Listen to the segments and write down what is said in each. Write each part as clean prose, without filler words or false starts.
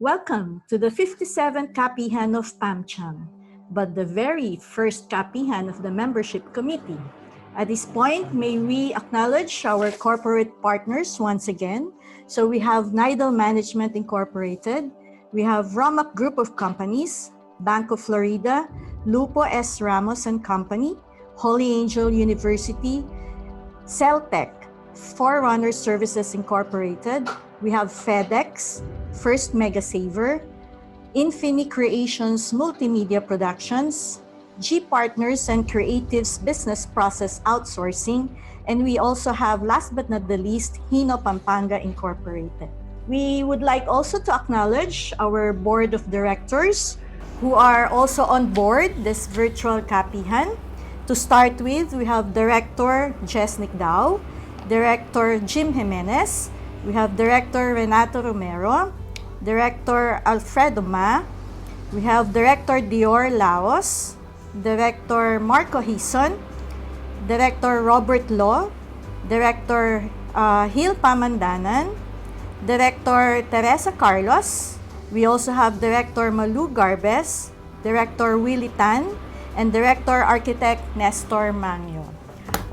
Welcome to the 57th KAPIHAN of PamCham, but the very first KAPIHAN of the membership committee. At this point, may we acknowledge our corporate partners once again. So we have Nidal Management Incorporated, we have Romac Group of Companies, Bank of Florida, Lupo S. Ramos and Company, Holy Angel University, Celtec, Forerunner Services Incorporated, we have FedEx, First Mega Saver, Infini Creations Multimedia Productions, G Partners and Creatives Business Process Outsourcing, and we also have, last but not the least, Hino Pampanga Incorporated. We would like also to acknowledge our board of directors who are also on board this virtual KAPIHAN. To start with, we have Director Jesnick Dao, Director Jim Jimenez, we have Director Renato Romero, Director Alfredo Ma, we have Director Dior Laos, Director Marco Hison, Director Robert Law, Director Hil Pamandanan, Director Teresa Carlos. We also have Director Malu Garbes, Director Willie Tan, and Director Architect Nestor Mangyo.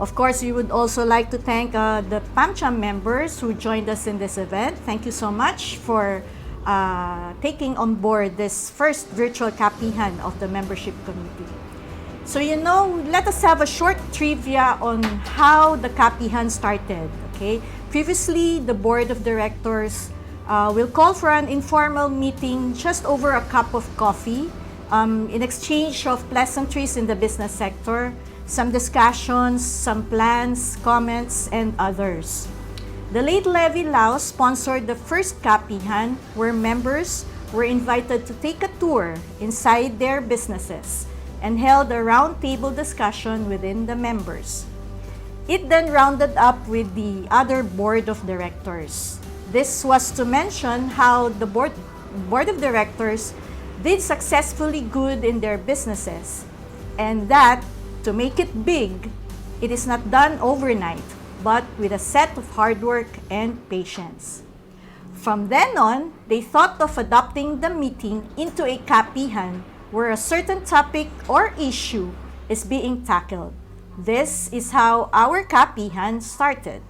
Of course, we would also like to thank the PamCham members who joined us in this event. Thank you so much for taking on board this first virtual KAPIHAN of the membership committee. So let us have a short trivia on how the KAPIHAN started. Okay, previously the board of directors will call for an informal meeting just over a cup of coffee in exchange of pleasantries in the business sector, some discussions, some plans, comments, and others. The late Levi Lau sponsored the first KAPIHAN where members were invited to take a tour inside their businesses and held a roundtable discussion within the members. It then rounded up with the other board of directors. This was to mention how the board of directors did successfully good in their businesses, and that to make it big, it is not done overnight, but with a set of hard work and patience. From then on, they thought of adopting the meeting into a KAPIHAN where a certain topic or issue is being tackled. This is how our KAPIHAN started.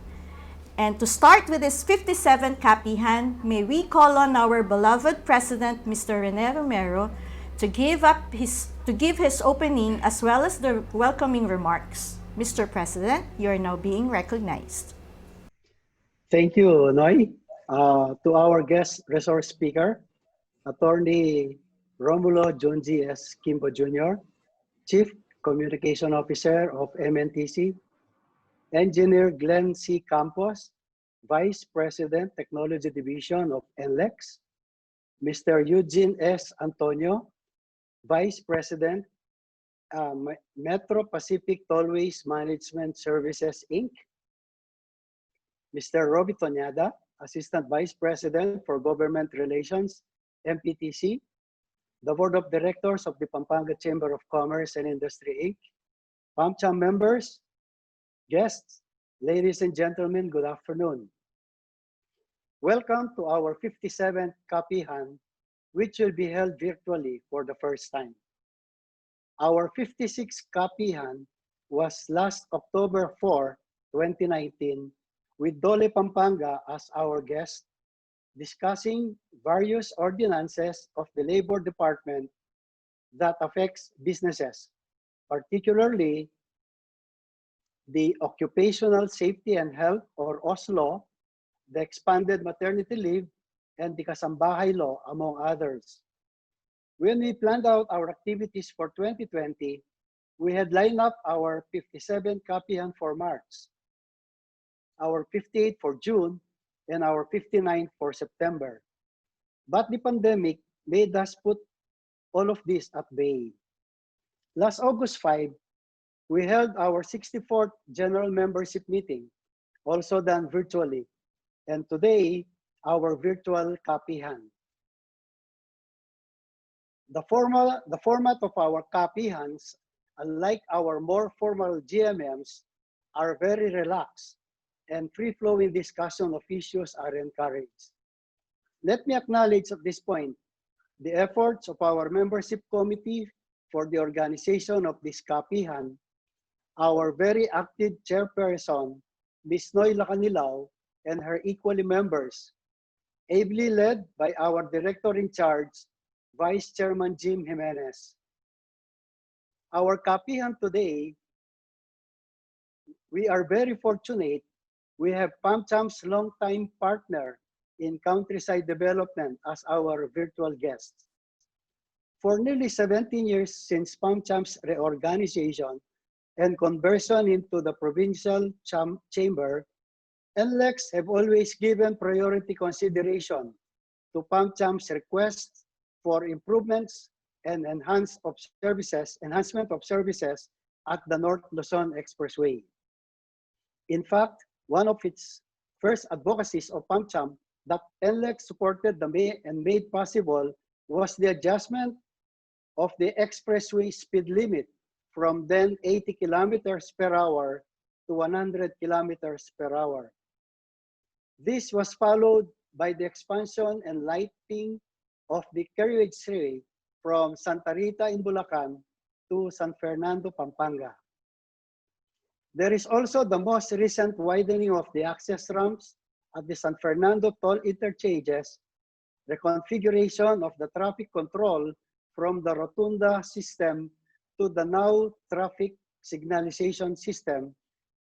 And to start with this 57th KAPIHAN, may we call on our beloved President, Mr. Rene Romero, to give his opening as well as the welcoming remarks. Mr. President, you are now being recognized. Thank you, Noy. To our guest resource speaker, Attorney Romulo Junji S. Kimbo Jr., Chief Communication Officer of MNTC, Engineer Glenn C. Campos, Vice President, Technology Division of NLEX, Mr. Eugene S. Antonio, Vice President, Metro Pacific Tollways Management Services, Inc., Mr. Roby Tonyada, Assistant Vice President for Government Relations, MPTC, the Board of Directors of the Pampanga Chamber of Commerce and Industry, Inc., PamCham members, guests, ladies and gentlemen, good afternoon. Welcome to our 57th KAPIHAN, which will be held virtually for the first time. Our 56th KAPIHAN was last October 4, 2019, with Dole Pampanga as our guest, discussing various ordinances of the Labor Department that affects businesses, particularly the Occupational Safety and Health or OS law, the expanded maternity leave, and the Kasambahay law, among others. When we planned out our activities for 2020, we had lined up our 57th KAPIHAN for March, our 58th for June, and our 59th for September. But the pandemic made us put all of this at bay. Last August 5, we held our 64th General Membership Meeting, also done virtually, and today, our virtual KAPIHAN. The format of our KAPIHANs, unlike our more formal GMMs, are very relaxed and free-flowing discussion of issues are encouraged. Let me acknowledge at this point the efforts of our membership committee for the organization of this KAPIHAN, our very active chairperson, Ms. Noy Lacanilao, and her equally members, ably led by our director in charge, Vice Chairman Jim Jimenez. Our KAPIHAN today, we are very fortunate. We have PamCham's longtime partner in countryside development as our virtual guest. For nearly 17 years since PamCham's reorganization and conversion into the provincial chamber, NLEX have always given priority consideration to PamCham's requests for improvements and enhancement of services at the North Luzon Expressway. In fact, one of its first advocacies of PamCham that NLEX supported and made possible was the adjustment of the expressway speed limit from then 80 kilometers per hour to 100 kilometers per hour. This was followed by the expansion and lighting of the carriageway from Santa Rita in Bulacan to San Fernando, Pampanga. There is also the most recent widening of the access ramps at the San Fernando toll interchanges, the configuration of the traffic control from the rotunda system to the now traffic signalization system,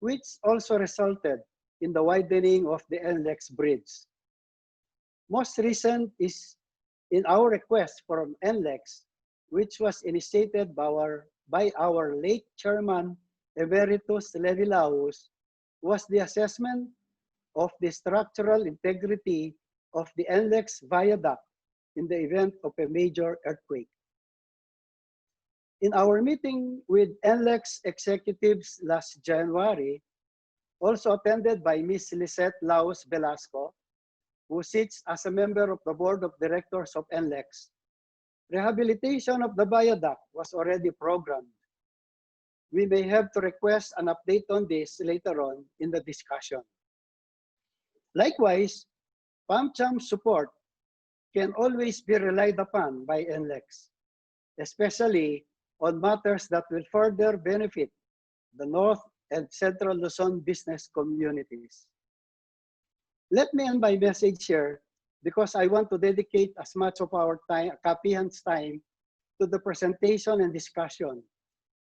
which also resulted in the widening of the NLEX bridge. Most recent is in our request from NLEX, which was initiated by our late chairman, Emeritus Levi Laus, was the assessment of the structural integrity of the NLEX Viaduct in the event of a major earthquake. In our meeting with NLEX executives last January, also attended by Ms. Lisette Laos Velasco, who sits as a member of the board of directors of NLEX, rehabilitation of the viaduct was already programmed. We may have to request an update on this later on in the discussion. Likewise, PamCham support can always be relied upon by NLEX, especially on matters that will further benefit the North and Central Luzon business communities. Let me end my message here because I want to dedicate as much of our time, KAPIHAN's time, to the presentation and discussion,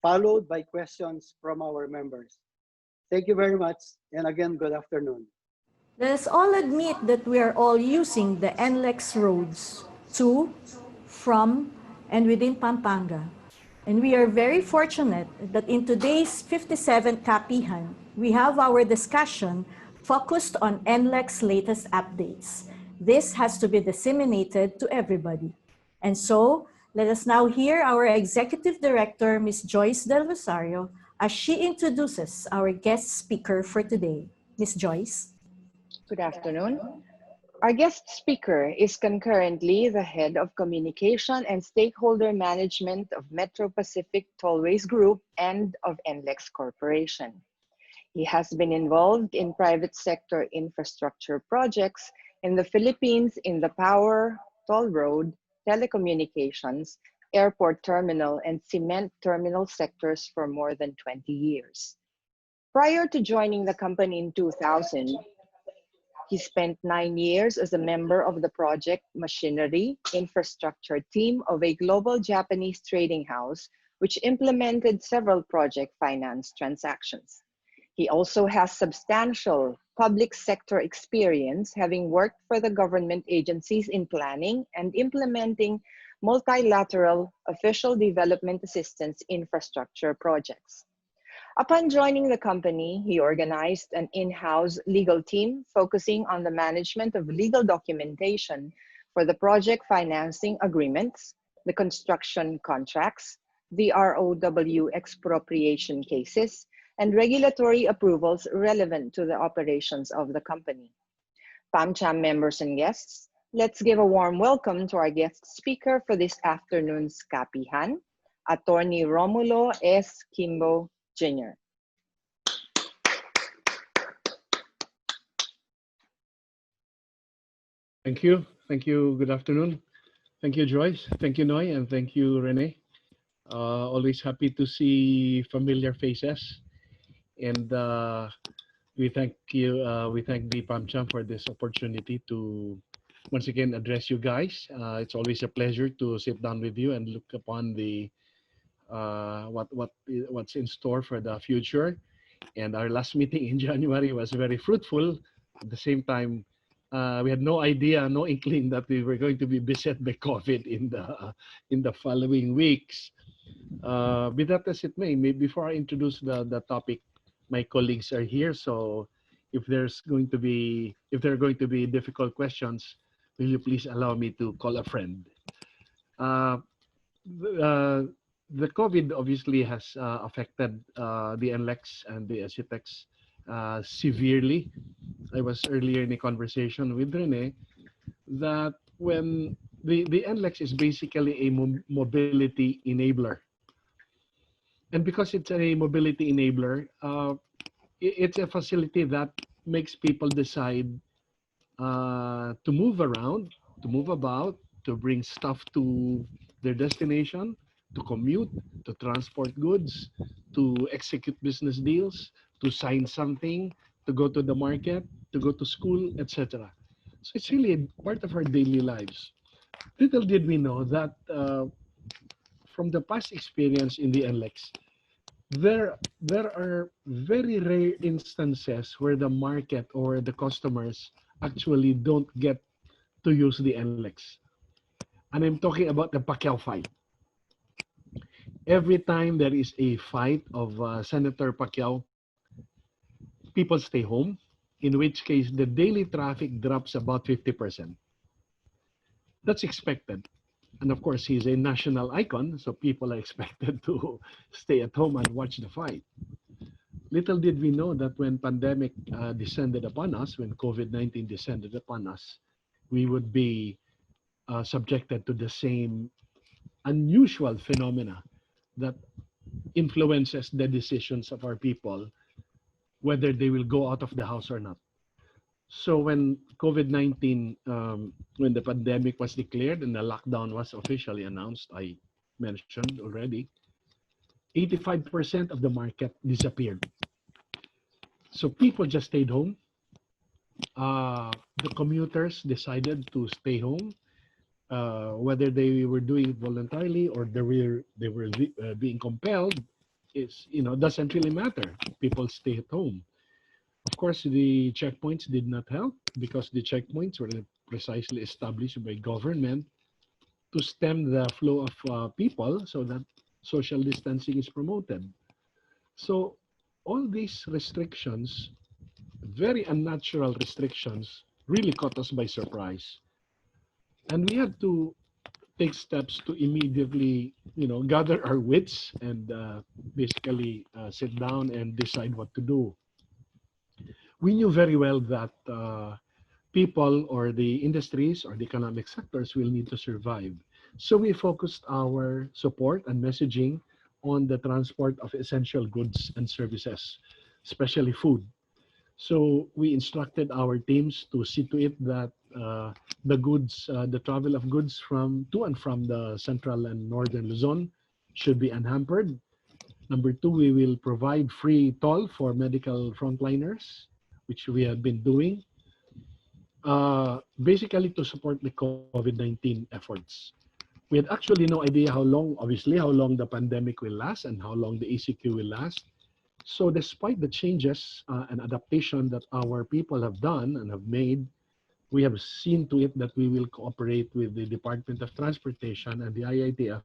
followed by questions from our members. Thank you very much, and again, good afternoon. Let us all admit that we are all using the NLEX roads to, from, and within Pampanga. And we are very fortunate that in today's 57th KAPIHAN, we have our discussion focused on NLEX latest updates. This has to be disseminated to everybody. And so, let us now hear our Executive Director, Ms. Joyce Del Rosario, as she introduces our guest speaker for today. Ms. Joyce. Good afternoon. Our guest speaker is concurrently the head of communication and stakeholder management of Metro Pacific Tollways Group and of NLEX Corporation. He has been involved in private sector infrastructure projects in the Philippines in the power, toll road, telecommunications, airport terminal, and cement terminal sectors for more than 20 years. Prior to joining the company in 2000, he spent 9 years as a member of the project machinery infrastructure team of a global Japanese trading house, which implemented several project finance transactions. He also has substantial public sector experience, having worked for the government agencies in planning and implementing multilateral official development assistance infrastructure projects. Upon joining the company, he organized an in-house legal team focusing on the management of legal documentation for the project financing agreements, the construction contracts, the ROW expropriation cases, and regulatory approvals relevant to the operations of the company. PamCham members and guests, let's give a warm welcome to our guest speaker for this afternoon's KAPIHAN, Attorney Romulo S. Kimbo, Jr. Thank you. Thank you. Good afternoon. Thank you, Joyce. Thank you, Noy, and thank you, Rene. Always happy to see familiar faces, and we thank you. We thank the PamCham for this opportunity to once again address you guys. It's always a pleasure to sit down with you and look upon the what's in store for the future. And our last meeting in January was very fruitful. At the same time, we had no idea, no inkling that we were going to be beset by COVID in the following weeks. Be that as it may, before I introduce the topic, my colleagues are here. So if there are going to be difficult questions, will you please allow me to call a friend? Uh, uh, the COVID obviously has affected the NLEX and the SETEX severely. I was earlier in a conversation with Rene that when the NLEX is basically a mobility enabler. And because it's a mobility enabler, it's a facility that makes people decide to move around, to move about, to bring stuff to their destination, to commute, to transport goods, to execute business deals, to sign something, to go to the market, to go to school, etc. So it's really a part of our daily lives. Little did we know that from the past experience in the NLEX, there are very rare instances where the market or the customers actually don't get to use the NLEX. And I'm talking about the Pacquiao fight. Every time there is a fight of Senator Pacquiao, people stay home, in which case the daily traffic drops about 50%. That's expected. And of course, he's a national icon, so people are expected to stay at home and watch the fight. Little did we know that when pandemic descended upon us, when COVID-19 descended upon us, we would be subjected to the same unusual phenomena that influences the decisions of our people, whether they will go out of the house or not. So when COVID-19, when the pandemic was declared and the lockdown was officially announced, I mentioned already, 85% of the market disappeared. So people just stayed home. The commuters decided to stay home, whether they were doing it voluntarily or they were being compelled. It's doesn't really matter. People stay at home. Of course, the checkpoints did not help because the checkpoints were precisely established by government to stem the flow of people so that social distancing is promoted. So all these restrictions, very unnatural restrictions, really caught us by surprise. And we had to take steps to immediately, gather our wits and basically sit down and decide what to do. We knew very well that people or the industries or the economic sectors will need to survive. So we focused our support and messaging on the transport of essential goods and services, especially food. So we instructed our teams to see to it that the travel of goods from to and from the central and northern Luzon should be unhampered. Number two, we will provide free toll for medical frontliners, which we have been doing, basically to support the COVID-19 efforts. We had actually no idea obviously, how long the pandemic will last and how long the ECQ will last. So despite the changes and adaptation that our people have done and have made, we have seen to it that we will cooperate with the Department of Transportation and the IITF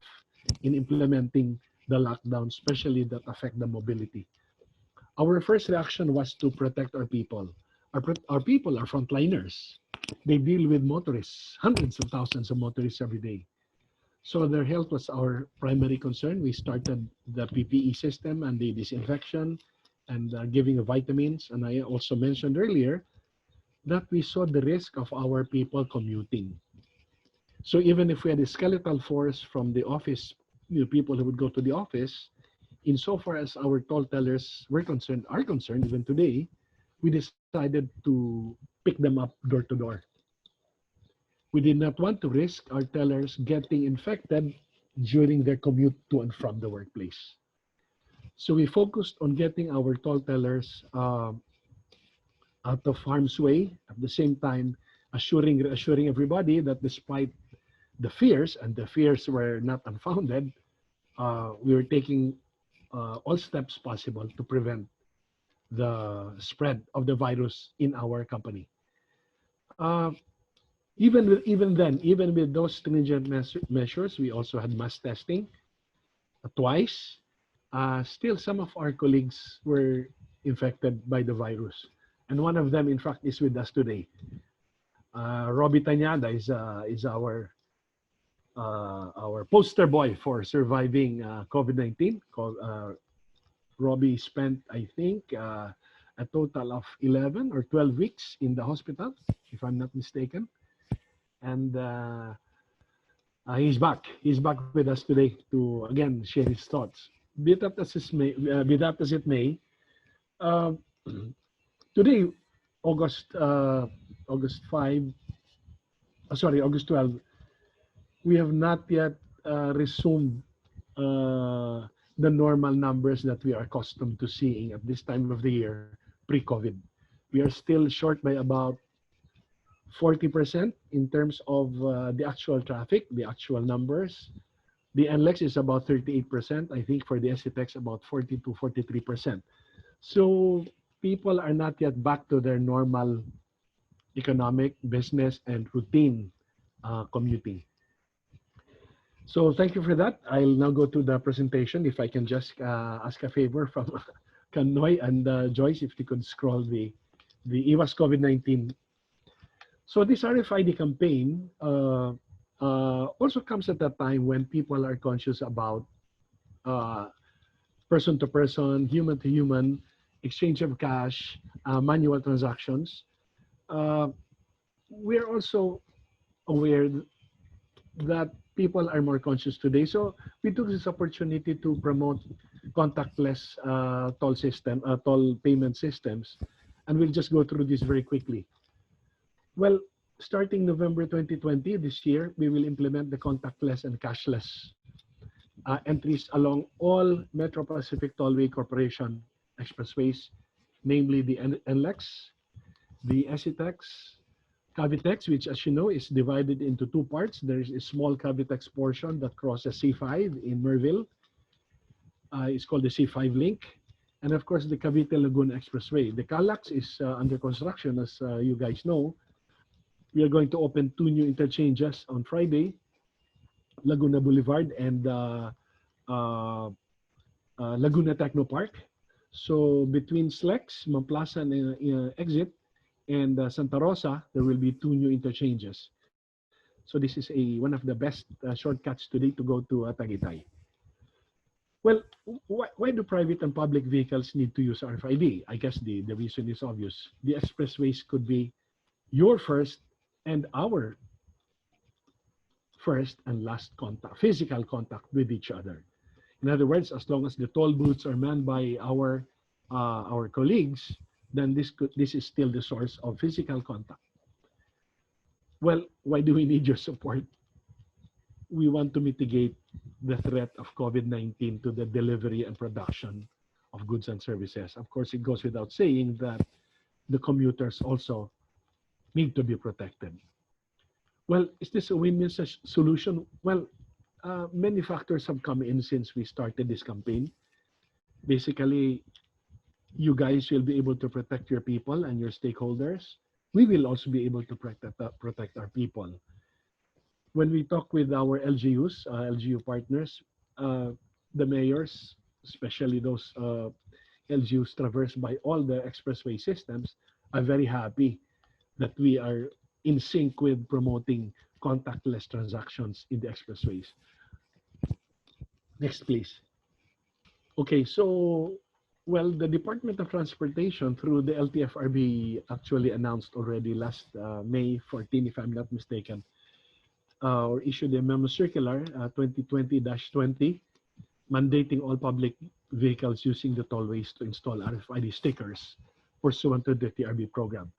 in implementing the lockdown, especially that affect the mobility. Our first reaction was to protect our people. Our people are frontliners. They deal with motorists, hundreds of thousands of motorists every day. So their health was our primary concern. We started the PPE system and the disinfection and giving of vitamins. And I also mentioned earlier that we saw the risk of our people commuting. So even if we had a skeletal force from the office, people who would go to the office, insofar as our toll tellers are concerned, even today, we decided to pick them up door to door. We did not want to risk our tellers getting infected during their commute to and from the workplace. So we focused on getting our toll tellers out of harm's way, at the same time reassuring everybody that despite the fears, and the fears were not unfounded, we were taking all steps possible to prevent the spread of the virus in our company. Uh, even with those stringent measures, we also had mass testing twice. Still, some of our colleagues were infected by the virus, and one of them, in fact, is with us today. Robbie Tanyada is our poster boy for surviving COVID-19. Robbie spent, I think, a total of 11 or 12 weeks in the hospital, if I'm not mistaken. And he's back. He's back with us today to, again, share his thoughts. Be that as it may, today, August 5, August 12, we have not yet resumed the normal numbers that we are accustomed to seeing at this time of the year pre-COVID. We are still short by about 40% in terms of the actual traffic, the actual numbers. The NLEX is about 38%. I think for the SCTEX about 40 to 43%. So people are not yet back to their normal economic, business, and routine commuting. So thank you for that. I'll now go to the presentation. If I can just ask a favor from Kanoy and Joyce, if they could scroll the IWAS COVID-19. So this RFID campaign also comes at a time when people are conscious about person-to-person, human-to-human exchange of cash, manual transactions. We're also aware that people are more conscious today. So we took this opportunity to promote contactless toll payment systems. And we'll just go through this very quickly. Well, starting November 2020, this year, we will implement the contactless and cashless entries along all Metro Pacific Tollway Corporation expressways, namely the NLEX, the SCTEX, KAPIHAN, which, as you know, is divided into two parts. There is a small KAPIHAN portion that crosses C5 in Merville. It's called the C5 link. And of course, the Cavite Laguna Expressway. The CALAX is under construction, as you guys know. We are going to open two new interchanges on Friday, Laguna Boulevard and Laguna Techno Park. So between SLEX, Mamplaza and exit, and Santa Rosa, there will be two new interchanges. So this is one of the best shortcuts today to go to Tagaytay. Well, why do private and public vehicles need to use RFID? I guess the reason is obvious. The expressways could be your first and our first and last contact, physical contact with each other. In other words, as long as the toll booths are manned by our colleagues, then this is still the source of physical contact. Well, why do we need your support? We want to mitigate the threat of COVID-19 to the delivery and production of goods and services. Of course, it goes without saying that the commuters also need to be protected. Well, is this a win-win solution? Well, many factors have come in since we started this campaign. Basically, you guys will be able to protect your people and your stakeholders. We will also be able to protect our people. When we talk with our LGUs, LGU partners, the mayors, especially those LGUs traversed by all the expressway systems, are very happy that we are in sync with promoting contactless transactions in the expressways. Next, please. Okay, so, well, the Department of Transportation through the LTFRB actually announced already last May 14, if I'm not mistaken, or issued a memo circular 2020-20 mandating all public vehicles using the tollways to install RFID stickers pursuant to the TRB program.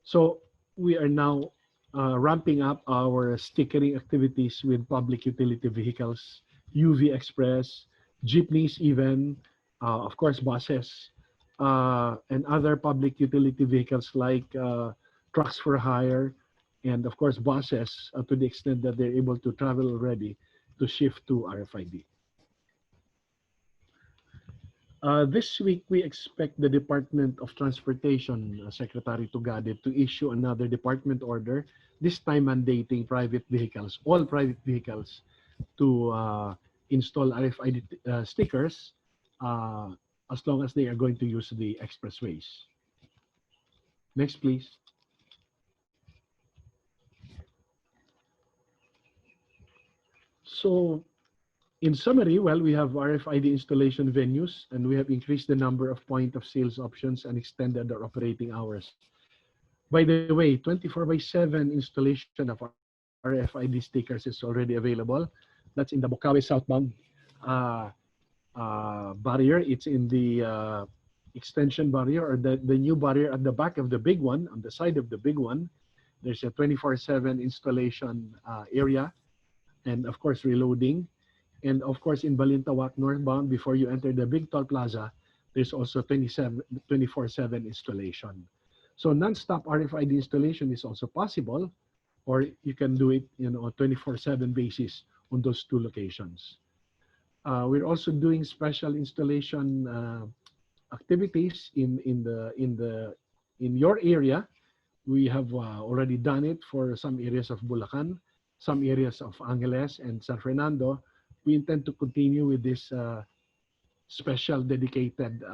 So we are now ramping up our stickering activities with public utility vehicles, UV Express, jeepneys even, of course buses, and other public utility vehicles like trucks for hire, and of course buses to the extent that they're able to travel already to shift to RFID. This week, we expect the Department of Transportation Secretary Tugade to issue another department order, this time mandating private vehicles, all private vehicles, to install RFID stickers uh, as long as they are going to use the expressways. Next, please. So, in summary, well, we have RFID installation venues, and we have increased the number of point of sales options and extended our operating hours. By the way, 24/7 installation of RFID stickers is already available. That's in the Bocaue southbound uh, barrier. It's in the extension barrier, or the new barrier at the back of the big one, on the side of the big one. There's a 24/7 installation area, and of course reloading. And of course in Balintawak northbound, before you enter the big toll plaza, there's also 24/7 installation. So non-stop RFID installation is also possible, or you can do it, you know, on 24/7 basis on those two locations. We're also doing special installation activities in your area. We have already done it for some areas of Bulacan, some areas of Angeles and San Fernando. We intend to continue with this special dedicated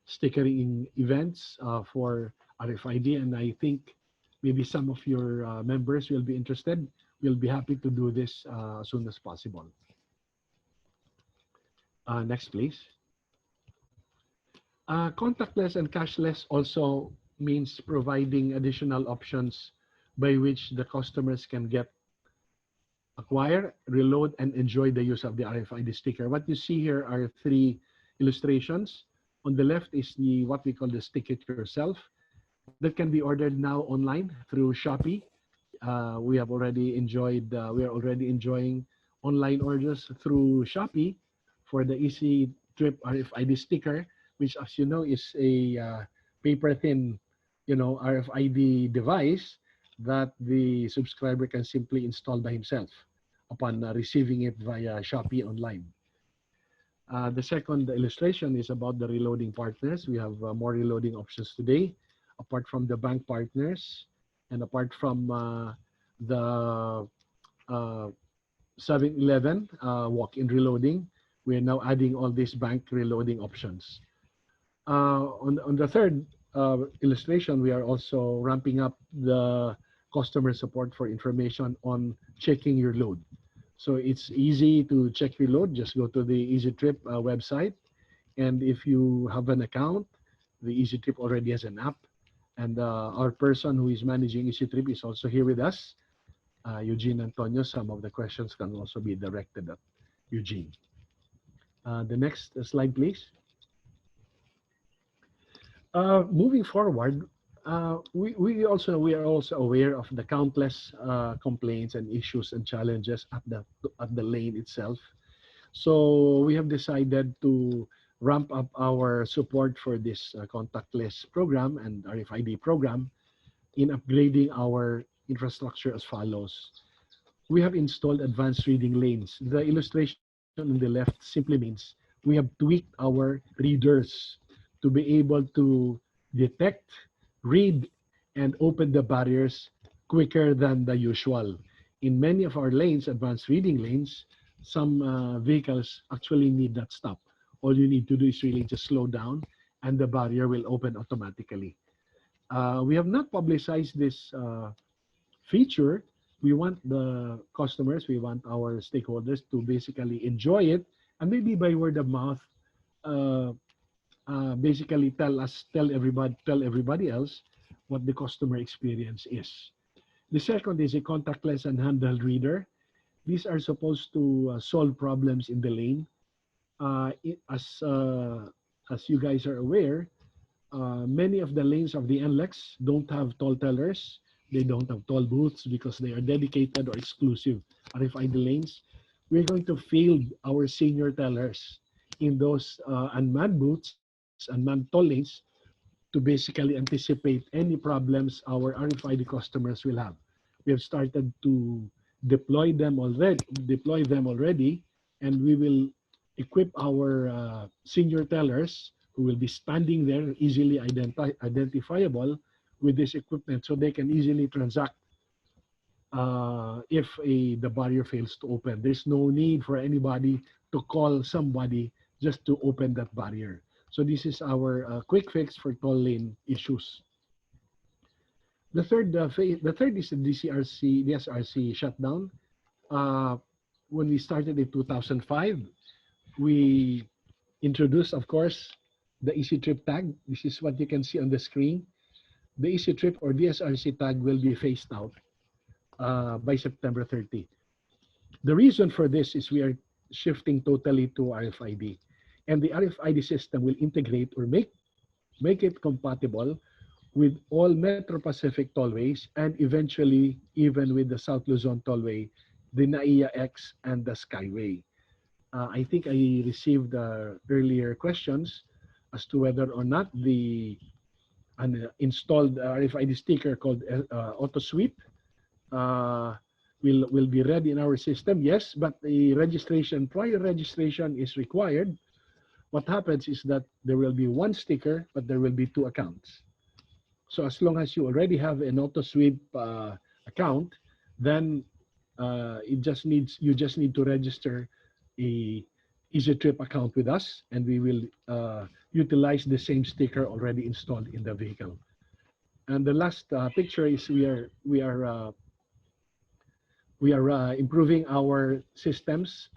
stickering events for RFID, and I think maybe some of your members will be interested. We'll be happy to do this as soon as possible. Next, please. Contactless and cashless also means providing additional options by which the customers can acquire, reload, and enjoy the use of the RFID sticker. What you see here are three illustrations. On the left is what we call the stick it yourself. That can be ordered now online through Shopee. We are already enjoying online orders through Shopee for the Easy Trip RFID sticker, which, as you know, is a paper thin, RFID device that the subscriber can simply install by himself upon receiving it via Shopee online. The second illustration is about the reloading partners. We have more reloading options today, apart from the bank partners and apart from the 7-Eleven walk-in reloading. We are now adding all these bank reloading options. On the third illustration, we are also ramping up the customer support for information on checking your load. So it's easy to check your load. Just go to the Easy Trip website. And if you have an account, the Easy Trip already has an app. And our person who is managing Easy Trip is also here with us, Eugene Antonio. Some of the questions can also be directed at Eugene. The next slide, please. Moving forward, we are also aware of the countless complaints and issues and challenges at the lane itself. So we have decided to ramp up our support for this contactless program and RFID program in upgrading our infrastructure as follows. We have installed advanced reading lanes. The illustration on the left simply means we have tweaked our readers to be able to detect, read, and open the barriers quicker than the usual. In many of our lanes, advanced reading lanes, some vehicles actually need that stop. All you need to do is really just slow down and the barrier will open automatically. We have not publicized this feature. We want the customers, we want our stakeholders to basically enjoy it, and maybe by word of mouth, basically tell everybody else what the customer experience is. The second is a contactless and handheld reader. These are supposed to solve problems in the lane. As you guys are aware, many of the lanes of the NLEX don't have toll tellers. they don't have toll booths because they are dedicated or exclusive RFID lanes. We're going to field our senior tellers in those unmanned booths, unmanned toll lanes, to basically anticipate any problems our RFID customers will have. We have started to deploy them already, and we will equip our senior tellers who will be standing there easily identifiable with this equipment so they can easily transact if the barrier fails to open. There's no need for anybody to call somebody just to open that barrier. So this is our quick fix for toll lane issues. The third is the DSRC shutdown. Uh, when we started in 2005, we introduced, of course, the Easy Trip tag. This is what you can see on the screen. The Easy Trip or DSRC tag will be phased out by September 30. The reason for this is we are shifting totally to RFID, and the RFID system will integrate or make it compatible with all Metro Pacific tollways and eventually even with the South Luzon tollway, the NAIA-X and the Skyway. I think I received earlier questions as to whether or not an installed RFID sticker called Auto Sweep will be ready in our system. Yes, but the prior registration is required. What happens is that there will be one sticker, but there will be two accounts. So as long as you already have an Auto Sweep account, then you just need to register a Easy Trip account with us, and we will utilize the same sticker already installed in the vehicle. And the last picture is we are improving our systems,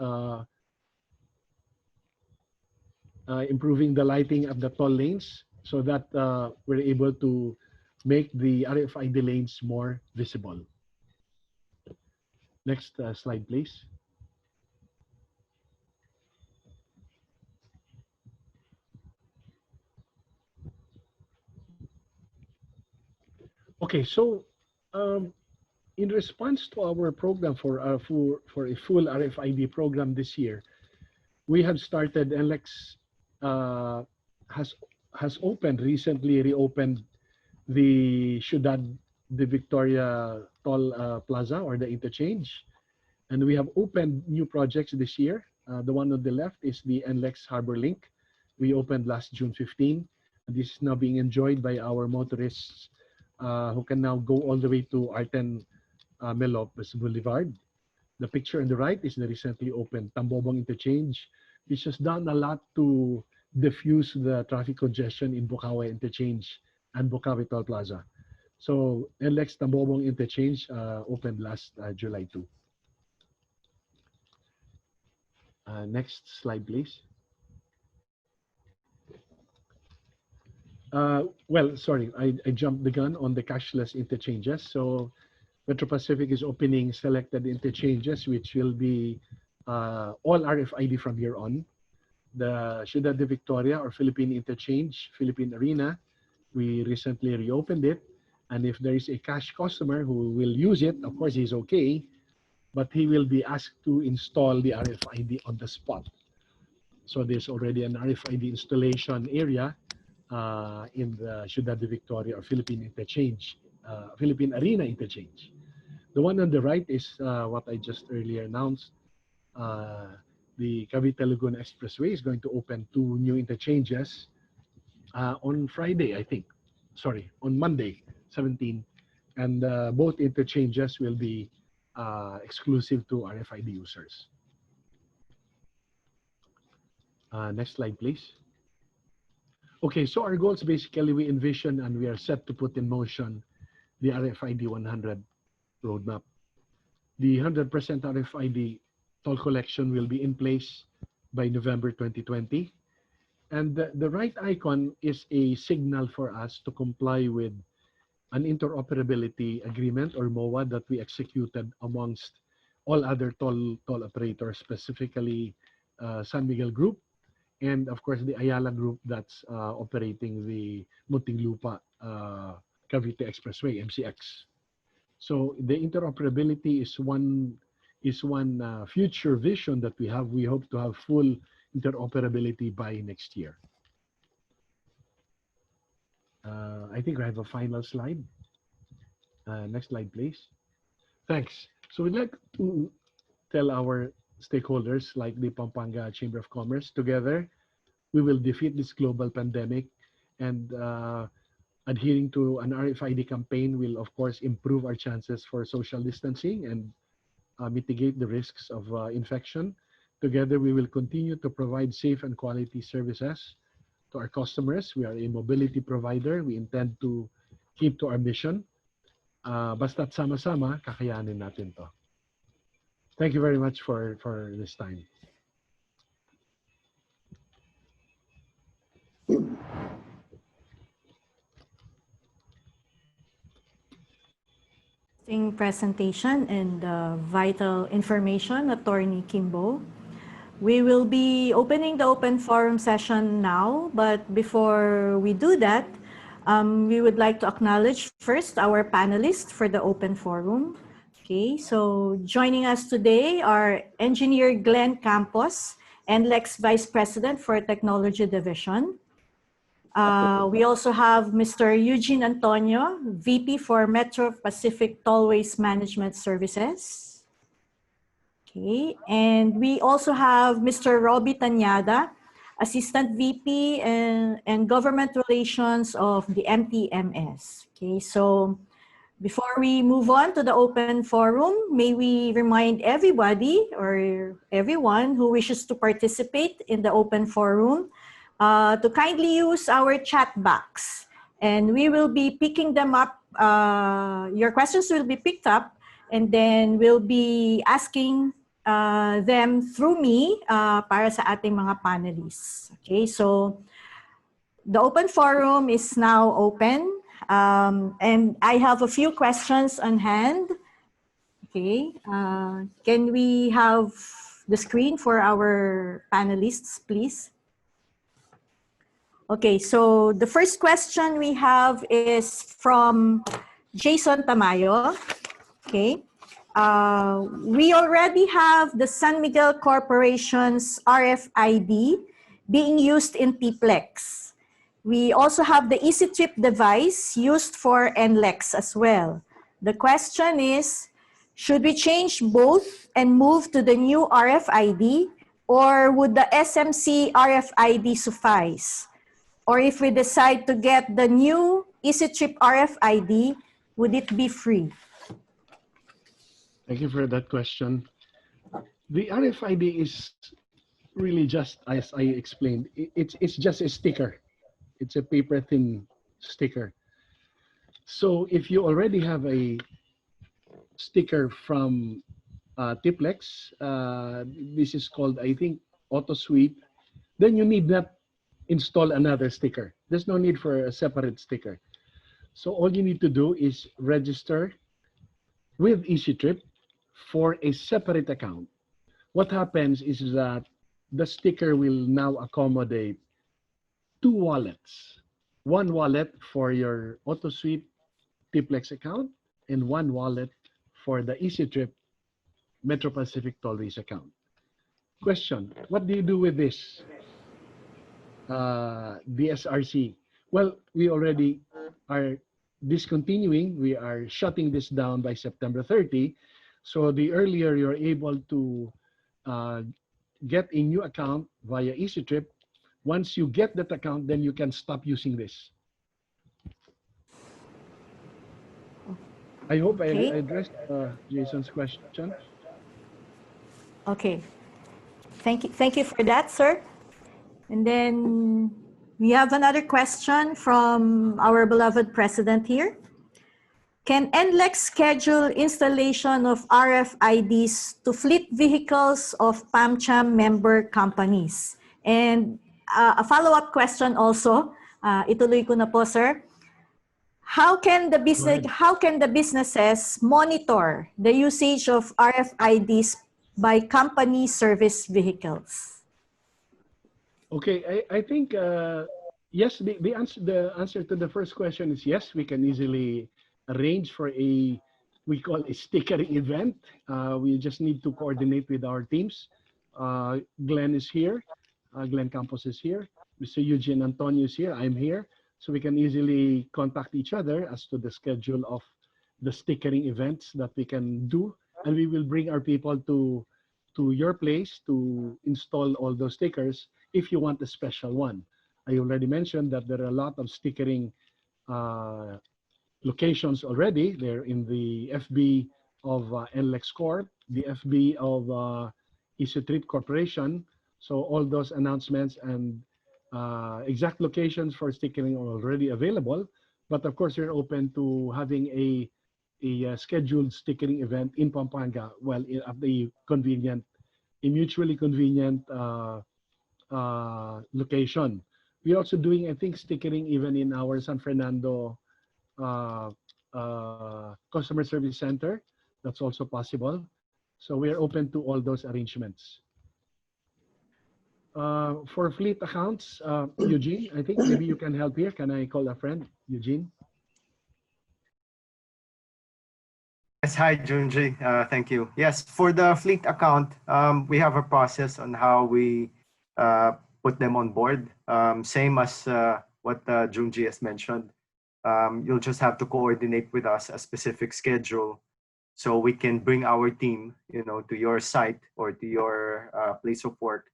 improving the lighting of the toll lanes so that we're able to make the RFID lanes more visible. Next slide, please. Okay, so in response to our program for a full RFID program this year, we have started NLEX has recently reopened the Ciudad de Victoria Toll Plaza or the interchange, and we have opened new projects this year. The one on the left is the NLEX Harbor Link. We opened last June 15. This is now being enjoyed by our motorists who can now go all the way to Arten Melopes Boulevard. The picture on the right is the recently opened Tambobong Interchange, which has done a lot to diffuse the traffic congestion in Bukawi Interchange and Bukawi Toll Plaza. So NLEX Tambobong Interchange opened last July 2. Next slide, please. Well, sorry, I jumped the gun on the cashless interchanges. So Metro Pacific is opening selected interchanges, which will be all RFID from here on. The Ciudad de Victoria or Philippine Interchange, Philippine Arena, we recently reopened it. And if there is a cash customer who will use it, of course, he's okay, but he will be asked to install the RFID on the spot. So there's already an RFID installation area in the Ciudad de Victoria or Philippine Interchange, Philippine Arena Interchange. The one on the right is what I just earlier announced. The Cavite Laguna Expressway is going to open 2 new interchanges on Friday, I think. Sorry, on Monday, 17. And both interchanges will be exclusive to RFID users. Next slide, please. Okay, so our goals basically we envision and we are set to put in motion the RFID 100 roadmap. The 100% RFID toll collection will be in place by November 2020. And the right icon is a signal for us to comply with an interoperability agreement or MOA that we executed amongst all other toll operators, specifically San Miguel Group, and of course the Ayala Group that's operating the Muntinlupa Cavite Expressway, MCX. So the interoperability is one future vision that we have. We hope to have full interoperability by next year. I think I have a final slide. Next slide, please. Thanks. So we'd like to tell our stakeholders like the Pampanga Chamber of Commerce, together we will defeat this global pandemic, and adhering to an RFID campaign will of course improve our chances for social distancing and mitigate the risks of infection. Together we will continue to provide safe and quality services to our customers. We are a mobility provider. We intend to keep to our mission. Basta't sama-sama, kakayanin natin to. Thank you very much for this time. Presentation and vital information, Attorney Kimbo. We will be opening the open forum session now, but before we do that, we would like to acknowledge first our panelists for the open forum. Okay, so joining us today are Engineer Glenn Campos, NLEX Vice President for Technology Division. We also have Mr. Eugene Antonio, VP for Metro Pacific Tollways Management Services. Okay, and we also have Mr. Robbie Tanyada, Assistant VP and Government Relations of the MTMS. Okay, so before we move on to the open forum, may we remind everybody or everyone who wishes to participate in the open forum to kindly use our chat box, and we will be picking them up. Your questions will be picked up, and then we'll be asking them through me para sa ating mga panelists. Okay, so the open forum is now open, and I have a few questions on hand. Okay, can we have the screen for our panelists, please? Okay, so the first question we have is from Jason Tamayo. Okay, we already have the San Miguel Corporation's RFID being used in TPLEX. We also have the EasyTrip device used for NLEX as well. The question is, should we change both and move to the new RFID, or would the SMC RFID suffice? Or if we decide to get the new EasyTrip RFID, would it be free? Thank you for that question. The RFID is really just, as I explained, it's just a sticker. It's a paper thin sticker. So if you already have a sticker from TPLEX, this is called, I think, AutoSweep, then you need not install another sticker. There's no need for a separate sticker. So all you need to do is register with EasyTrip for a separate account. What happens is that the sticker will now accommodate two wallets. One wallet for your AutoSweep TPLEX account and one wallet for the EasyTrip Metro Pacific Tollways account. Question, what do you do with this? The SRC. Well, we already are discontinuing. We are shutting this down by September 30. So the earlier you're able to get a new account via EasyTrip, once you get that account, then you can stop using this. I hope I addressed Jason's question. Okay. Thank you for that, sir. And then we have another question from our beloved president here. Can NLEX schedule installation of RFIDs to fleet vehicles of PamCham member companies? And a follow-up question also, ituloy ko na po, sir. How can the businesses monitor the usage of RFIDs by company service vehicles? Okay, I think yes. The answer to the first question is yes. We can easily arrange for a we call a stickering event. We just need to coordinate with our teams. Glenn is here. Glenn Campos is here. Mr. Eugene Antonio is here. I'm here. So we can easily contact each other as to the schedule of the stickering events that we can do. And we will bring our people to your place to install all those stickers if you want a special one. I already mentioned that there are a lot of stickering locations already. They're in the FB of NLEX Corp, the FB of Easy Trip Corporation. So all those announcements and exact locations for stickering are already available. But of course, we're open to having a scheduled stickering event in Pampanga, well, at the convenient, a mutually convenient location. We're also doing, I think, stickering even in our San Fernando customer service center. That's also possible. So we are open to all those arrangements. For fleet accounts, Eugene, I think maybe you can help here. Can I call a friend, Eugene? Yes, hi, Junji. Thank you. Yes, for the fleet account, we have a process on how we put them on board. Same as what Junji has mentioned. You'll just have to coordinate with us a specific schedule so we can bring our team, to your site or to your place of work,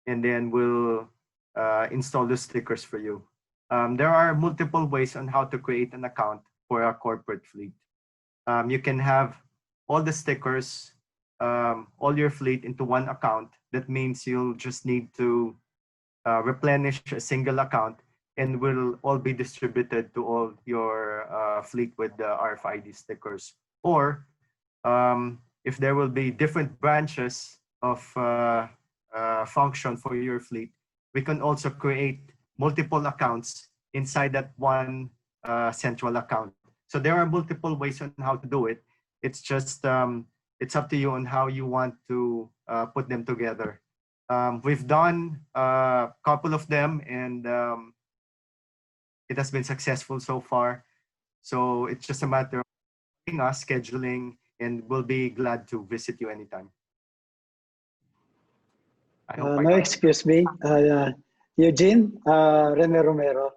and then we'll install the stickers for you. There are multiple ways on how to create an account for a corporate fleet. You can have all the stickers, all your fleet into one account. That means you'll just need to replenish a single account and will all be distributed to all your fleet with the RFID stickers. Or if there will be different branches of function for your fleet, we can also create multiple accounts inside that one central account. So there are multiple ways on how to do it. It's just, it's up to you on how you want to put them together. We've done a couple of them and it has been successful so far. So it's just a matter of us scheduling, and we'll be glad to visit you anytime. No, excuse me. Eugene, Rene Romero.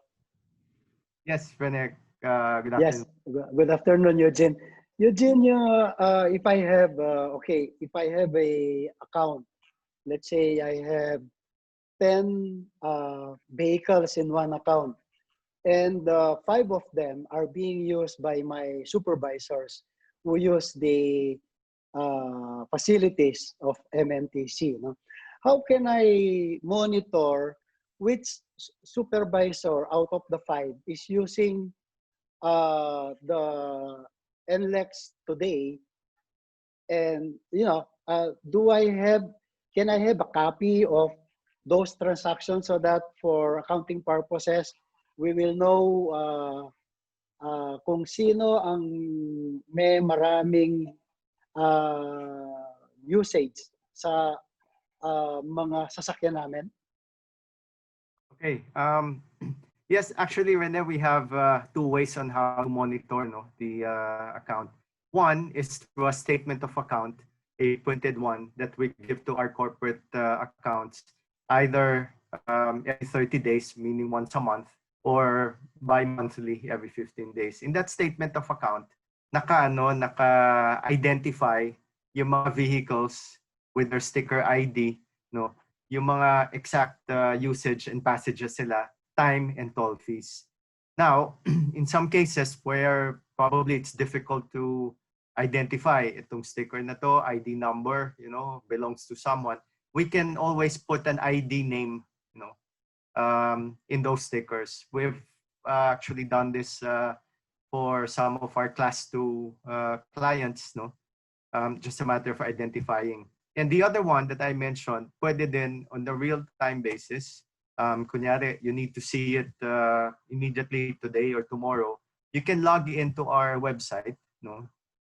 Yes, Rene. Good afternoon. Yes, good afternoon, Eugene. Eugene, if I have, if I have a account, let's say I have 10 vehicles in one account, and 5 of them are being used by my supervisors who use the facilities of MNTC. No? How can I monitor which supervisor out of the 5 is using the NLEX today? And can I have a copy of those transactions so that for accounting purposes we will know kung sino ang may maraming usage sa mga sasakyan namin? Okay. Yes, actually, Rene, we have 2 ways on how to monitor the account. One is through a statement of account, a printed one that we give to our corporate accounts, either every 30 days, meaning once a month, or bi-monthly, every 15 days. In that statement of account, naka-identify yung mga vehicles with their sticker ID, yung mga exact usage and passages sila, time and toll fees. Now, in some cases where probably it's difficult to identify itong sticker na to, ID number, belongs to someone, we can always put an ID name, in those stickers. We've actually done this for some of our class 2 clients, just a matter of identifying. And the other one that I mentioned, pwede din on the real-time basis. Kunyari, you need to see it immediately today or tomorrow. You can log into our website.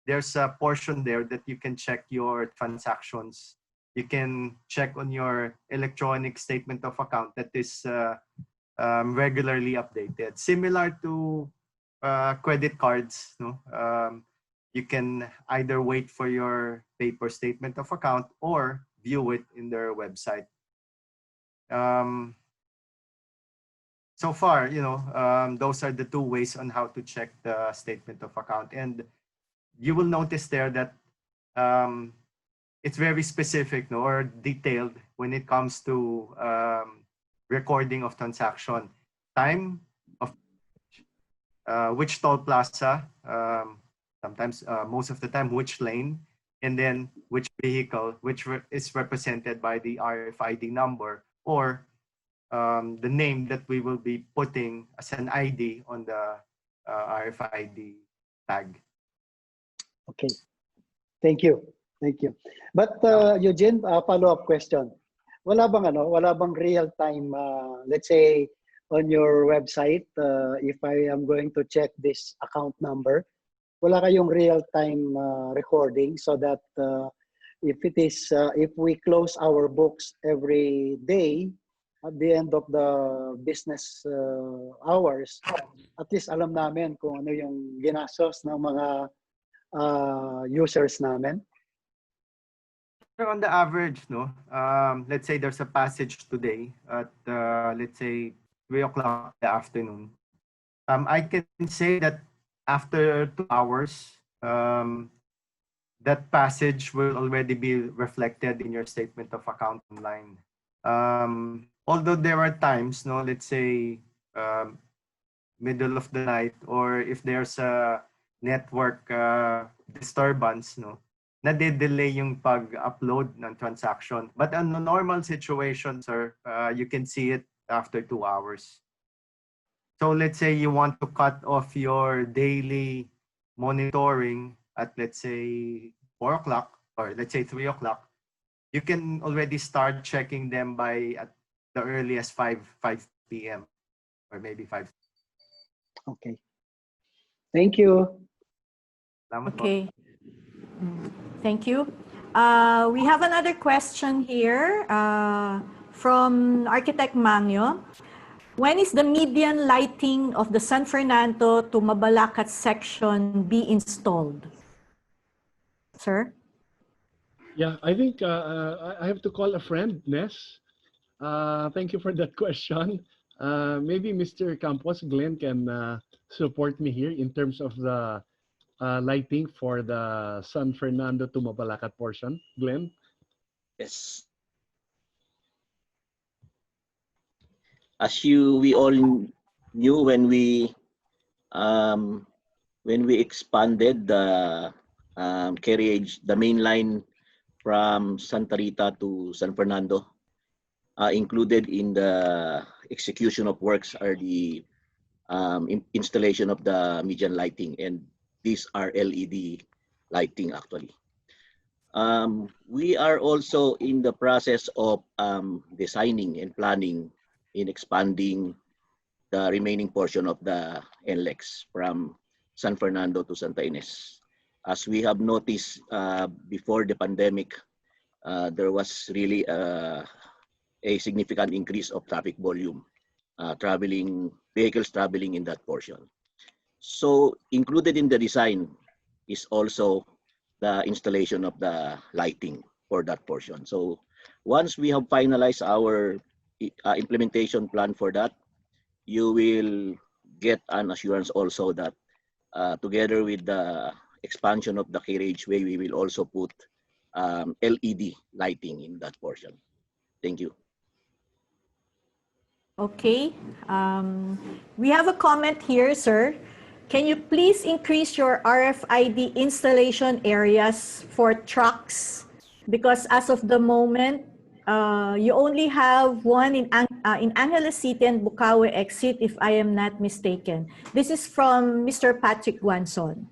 There's a portion there that you can check your transactions. You can check on your electronic statement of account that is regularly updated. Similar to credit cards, you can either wait for your paper statement of account or view it in their website. So far, those are the two ways on how to check the statement of account. And you will notice there that it's very specific, no, or detailed when it comes to recording of transaction, time of which toll plaza, sometimes most of the time which lane, and then which vehicle, which is represented by the RFID number, or the name that we will be putting as an ID on the RFID tag. Okay, thank you. Thank you. But Eugene, follow-up question. Wala bang real-time, let's say on your website, if I am going to check this account number, wala kayong real-time recording so that if we close our books every day at the end of the business hours, at least alam namin kung ano yung ginastos ng mga users namin? On the average, no, let's say there's a passage today at let's say 3 o'clock in the afternoon. I can say that after 2 hours, that passage will already be reflected in your statement of account online. Although there are times, no, let's say middle of the night, or if there's a network disturbance, no, nade-delay yung pag-upload ng transaction. But on a normal situation, sir, you can see it after 2 hours. So let's say you want to cut off your daily monitoring at, let's say, 4 o'clock, or let's say 3 o'clock, you can already start checking them by at the earliest 5 p.m. or maybe 5. Okay. Thank you. Okay. Thank you. We have another question here from Architect Mangyo. When is the median lighting of the San Fernando to Mabalacat section be installed? Sir? Yeah, I think I have to call a friend, Ness. Thank you for that question. Maybe Mr. Campos, Glenn can support me here in terms of the lighting for the San Fernando to Mabalacat portion. Glenn? Yes. As we all knew when we expanded the carriage, the main line from Santa Rita to San Fernando, included in the execution of works are the installation of the median lighting, and these are LED lighting actually. We are also in the process of designing and planning in expanding the remaining portion of the NLEX from San Fernando to Santa Ines. As we have noticed before the pandemic, there was really a significant increase of traffic volume, vehicles traveling in that portion. So included in the design is also the installation of the lighting for that portion. So once we have finalized our implementation plan for that, you will get an assurance also that together with the expansion of the carriageway, we will also put LED lighting in that portion. Thank you. Okay. We have a comment here, sir. Can you please increase your RFID installation areas for trucks? Because as of the moment, you only have one in Angeles City and Bukawi exit, if I am not mistaken. This is from Mr. Patrick Guanson.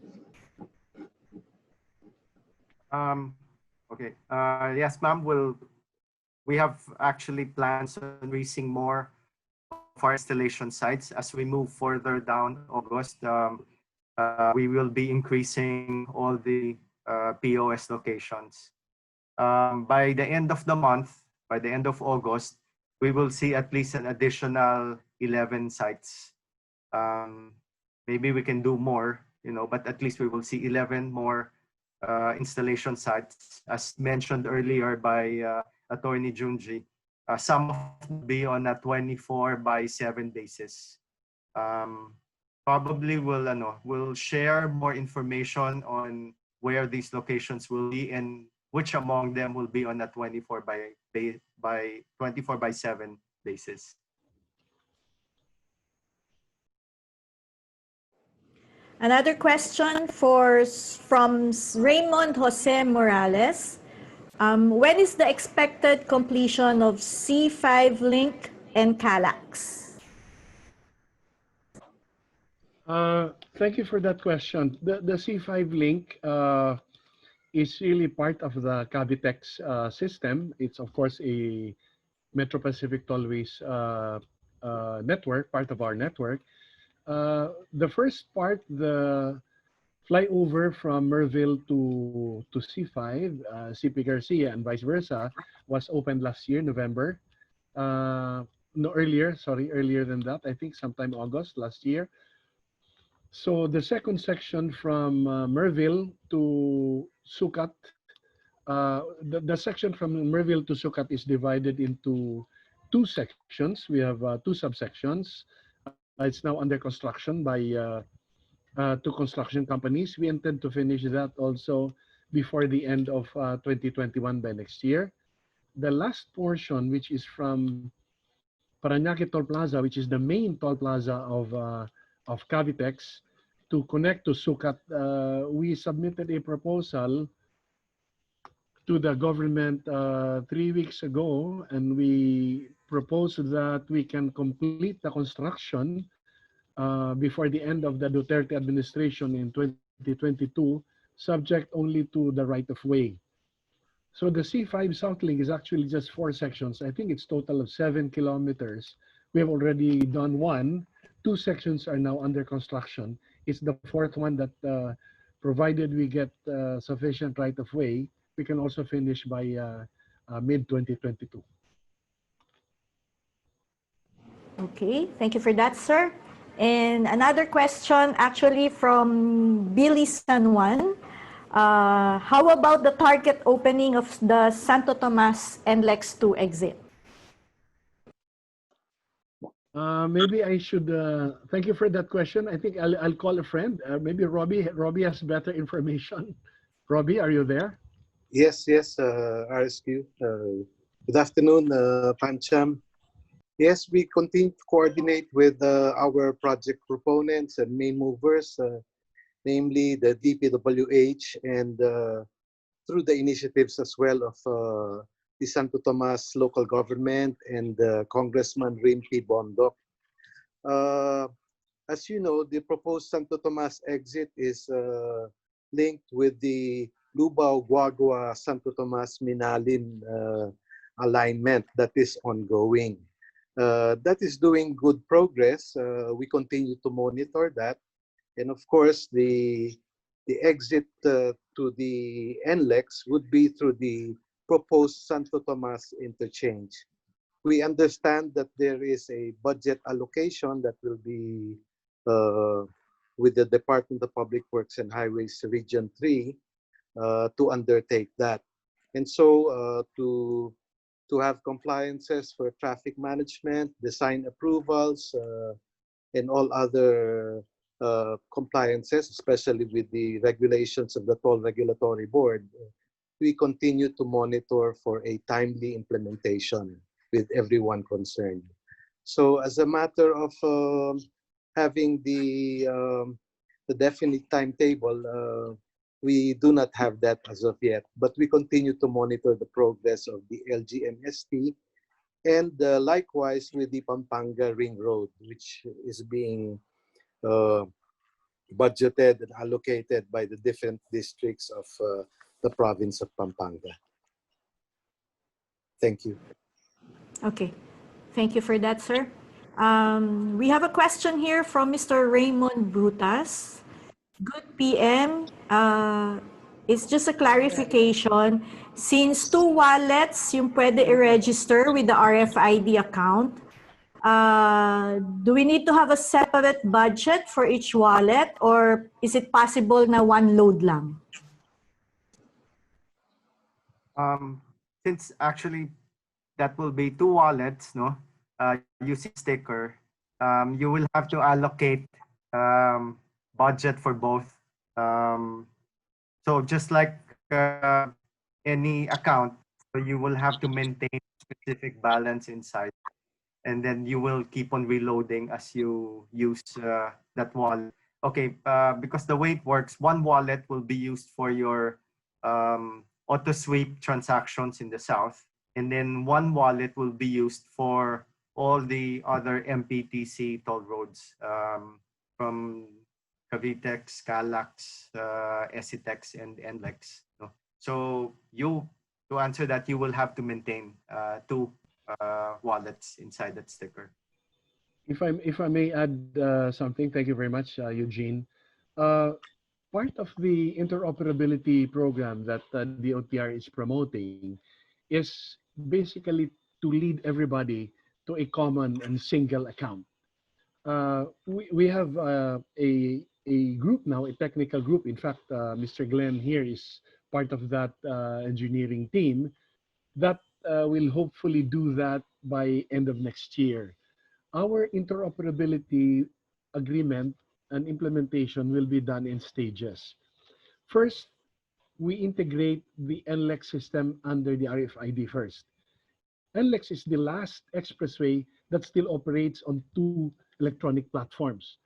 Okay. Yes, ma'am. We have actually plans on increasing more of our installation sites as we move further down August. We will be increasing all the POS locations. By the end of the month, by the end of August, we will see at least an additional 11 sites. Maybe we can do more but at least we will see 11 more installation sites, as mentioned earlier by Attorney Junji. Some of them will be on a 24/7 basis. Probably we'll share more information on where these locations will be and which among them will be on a 24/7 basis. Another question from Raymond Jose Morales. When is the expected completion of C5 link and CALAX? Thank you for that question. The C5 link is really part of the Cavitex system. It's of course a Metro Pacific Tollways network, part of our network. The first part, the flyover from Merville to C5, CP Garcia and vice versa, was opened last year, November. No, earlier than that, I think sometime August last year. So the second section from Merville to Sucat, the section from Merville to Sucat is divided into two sections. We have two subsections. It's now under construction by two construction companies. We intend to finish that also before the end of 2021 by next year. The last portion, which is from Parañaque Toll Plaza, which is the main toll plaza of Cavitex, to connect to Sucat, we submitted a proposal to the government 3 weeks ago, and we proposed that we can complete the construction before the end of the Duterte administration in 2022, subject only to the right-of-way. So the C5 South Link is actually just 4 sections. I think it's total of 7 kilometers. We have already done 1. 2 sections are now under construction. It's the 4th one that, provided we get sufficient right-of-way, we can also finish by mid-2022. Okay, thank you for that, sir. And another question actually from Billy San Juan. How about the target opening of the Santo Tomas NLEX 2 exit? Maybe I should, thank you for that question. I think I'll call a friend. Maybe Robbie has better information. Robbie, are you there? Yes, RSQ. Good afternoon, PamCham. Yes, we continue to coordinate with our project proponents and main movers, namely the DPWH, and through the initiatives as well of the Santo Tomas local government and Congressman Rimpi Bondok. As you know, the proposed Santo Tomas exit is linked with the Lubao-Guagua Santo Tomas Minalim alignment that is ongoing. That is doing good progress. We continue to monitor that. And of course, the exit to the NLEX would be through the proposed Santo Tomas interchange. We understand that there is a budget allocation that will be with the Department of Public Works and Highways Region 3 to undertake that. And so to have compliances for traffic management, design approvals, and all other compliances, especially with the regulations of the Toll Regulatory Board, we continue to monitor for a timely implementation with everyone concerned. So as a matter of having the definite timetable, we do not have that as of yet, but we continue to monitor the progress of the LGMST and likewise with the Pampanga Ring Road, which is being budgeted and allocated by the different districts of the province of Pampanga. Thank you. Okay, thank you for that, sir. We have a question here from Mr. Raymond Brutas. Good PM. It's just a clarification. Since 2 wallets yung pwede i-register with the RFID account, Do we need to have a separate budget for each wallet, or is it possible na one load lang? Since actually that will be two wallets, no, using sticker, you will have to allocate budget for both. So just like any account, so you will have to maintain specific balance inside, and then you will keep on reloading as you use that wallet. Okay, because the way it works, one wallet will be used for your auto sweep transactions in the south, and then one wallet will be used for all the other MPTC toll roads from Cavitex, Calax, Esitex, and NLEX. No? So to answer that, you will have to maintain two wallets inside that sticker. If I may add something, thank you very much, Eugene. Part of the interoperability program that the OTR is promoting is basically to lead everybody to a common and single account. We have a group now, a technical group. In fact, Mr. Glenn here is part of that engineering team that will hopefully do that by end of next year. Our interoperability agreement and implementation will be done in stages. First, we integrate the NLEX system under the RFID first. NLEX is the last expressway that still operates on two electronic platforms,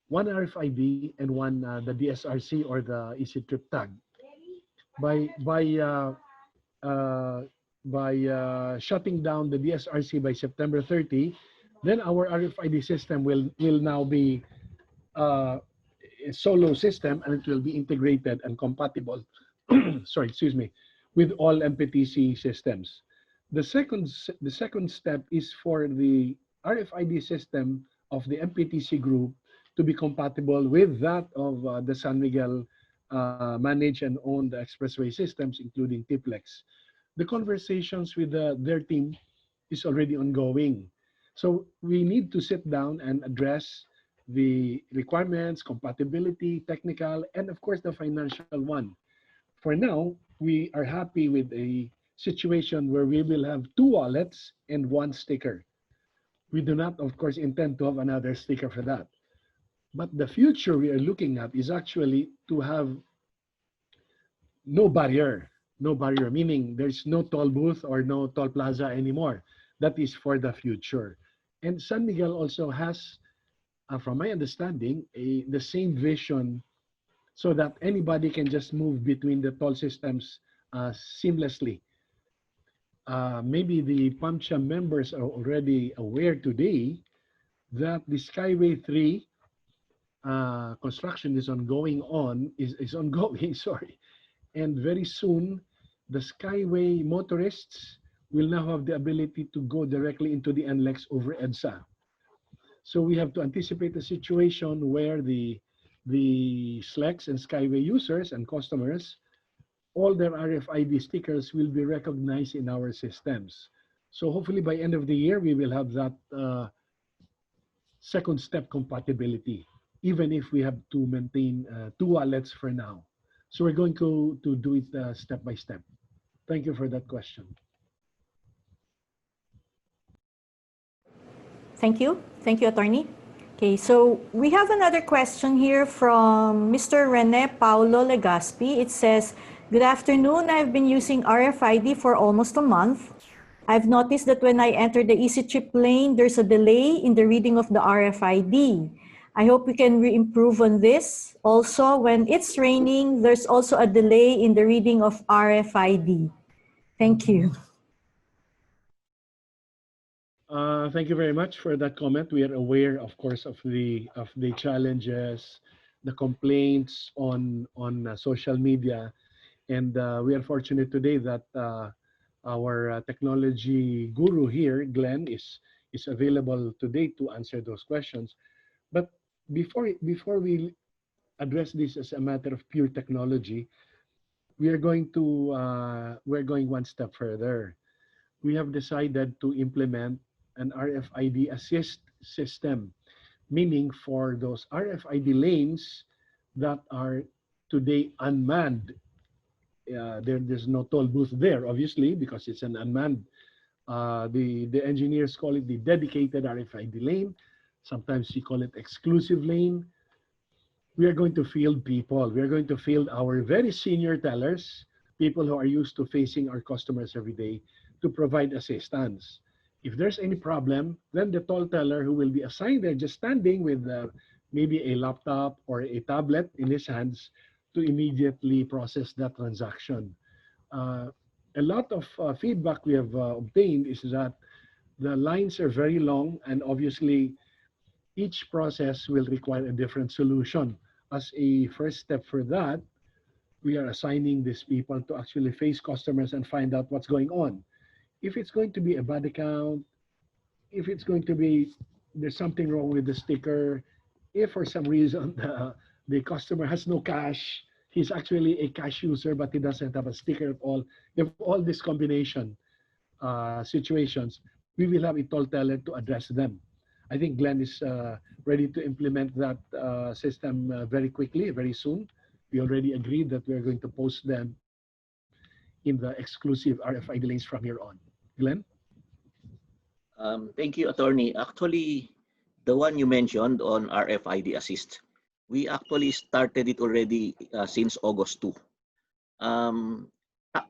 one RFID and one the DSRC or the Easy Trip Tag. By uh, shutting down the DSRC by September 30, then our RFID system will now be a solo system, and it will be integrated and compatible, sorry, excuse me, with all MPTC systems. The second step is for the RFID system of the MPTC group to be compatible with that of the San Miguel managed and owned expressway systems, including TIPLEX. The conversations with their team is already ongoing. So we need to sit down and address the requirements, compatibility, technical, and of course the financial one. For now, we are happy with a situation where we will have two wallets and one sticker. We do not, of course, intend to have another sticker for that. But the future we are looking at is actually to have no barrier. No barrier, meaning there's no toll booth or no toll plaza anymore. That is for the future. And San Miguel also has, from my understanding, the same vision so that anybody can just move between the toll systems seamlessly. Maybe the PamCham members are already aware today that the Skyway 3 construction is is ongoing, sorry. And very soon, the Skyway motorists will now have the ability to go directly into the NLEX over EDSA. So we have to anticipate a situation where the SLEX and Skyway users and customers, all their RFID stickers will be recognized in our systems. So hopefully by end of the year, we will have that second step compatibility, even if we have to maintain two wallets for now. So we're going to do it step by step. Thank you for that question. Thank you. Thank you, Attorney. Okay, so we have another question here from Mr. Rene Paulo Legaspi. It says, good afternoon. I've been using RFID for almost a month. I've noticed that when I enter the Easy Trip lane, there's a delay in the reading of the RFID. I hope we can improve on this. Also, when it's raining, there's also a delay in the reading of RFID. Thank you. Thank you very much for that comment. We are aware, of course, of the challenges, the complaints on social media, and we are fortunate today that our technology guru here, Glenn, is available today to answer those questions. But before we address this as a matter of pure technology, we're going one step further. We have decided to implement an RFID assist system, meaning for those RFID lanes that are today unmanned. There's no toll booth there, obviously, because it's an unmanned. The engineers call it the dedicated RFID lane. Sometimes you call it exclusive lane. We are going to field people. We are going to field our very senior tellers, people who are used to facing our customers every day, to provide assistance. If there's any problem, then the toll teller who will be assigned there, just standing with maybe a laptop or a tablet in his hands, to immediately process that transaction. Uh, a lot of feedback we have obtained is that the lines are very long, and obviously each process will require a different solution. As a first step for that, we are assigning these people to actually face customers and find out what's going on. If it's going to be a bad account, if it's going to be there's something wrong with the sticker, if for some reason the customer has no cash, he's actually a cash user but he doesn't have a sticker at all. If all this combination situations, we will have a toll teller to address them. I think Glenn is ready to implement that system very quickly, very soon. We already agreed that we're going to post them in the exclusive RFID lanes from here on. Glenn? Thank you, Attorney. Actually, the one you mentioned on RFID Assist, we actually started it already since August 2.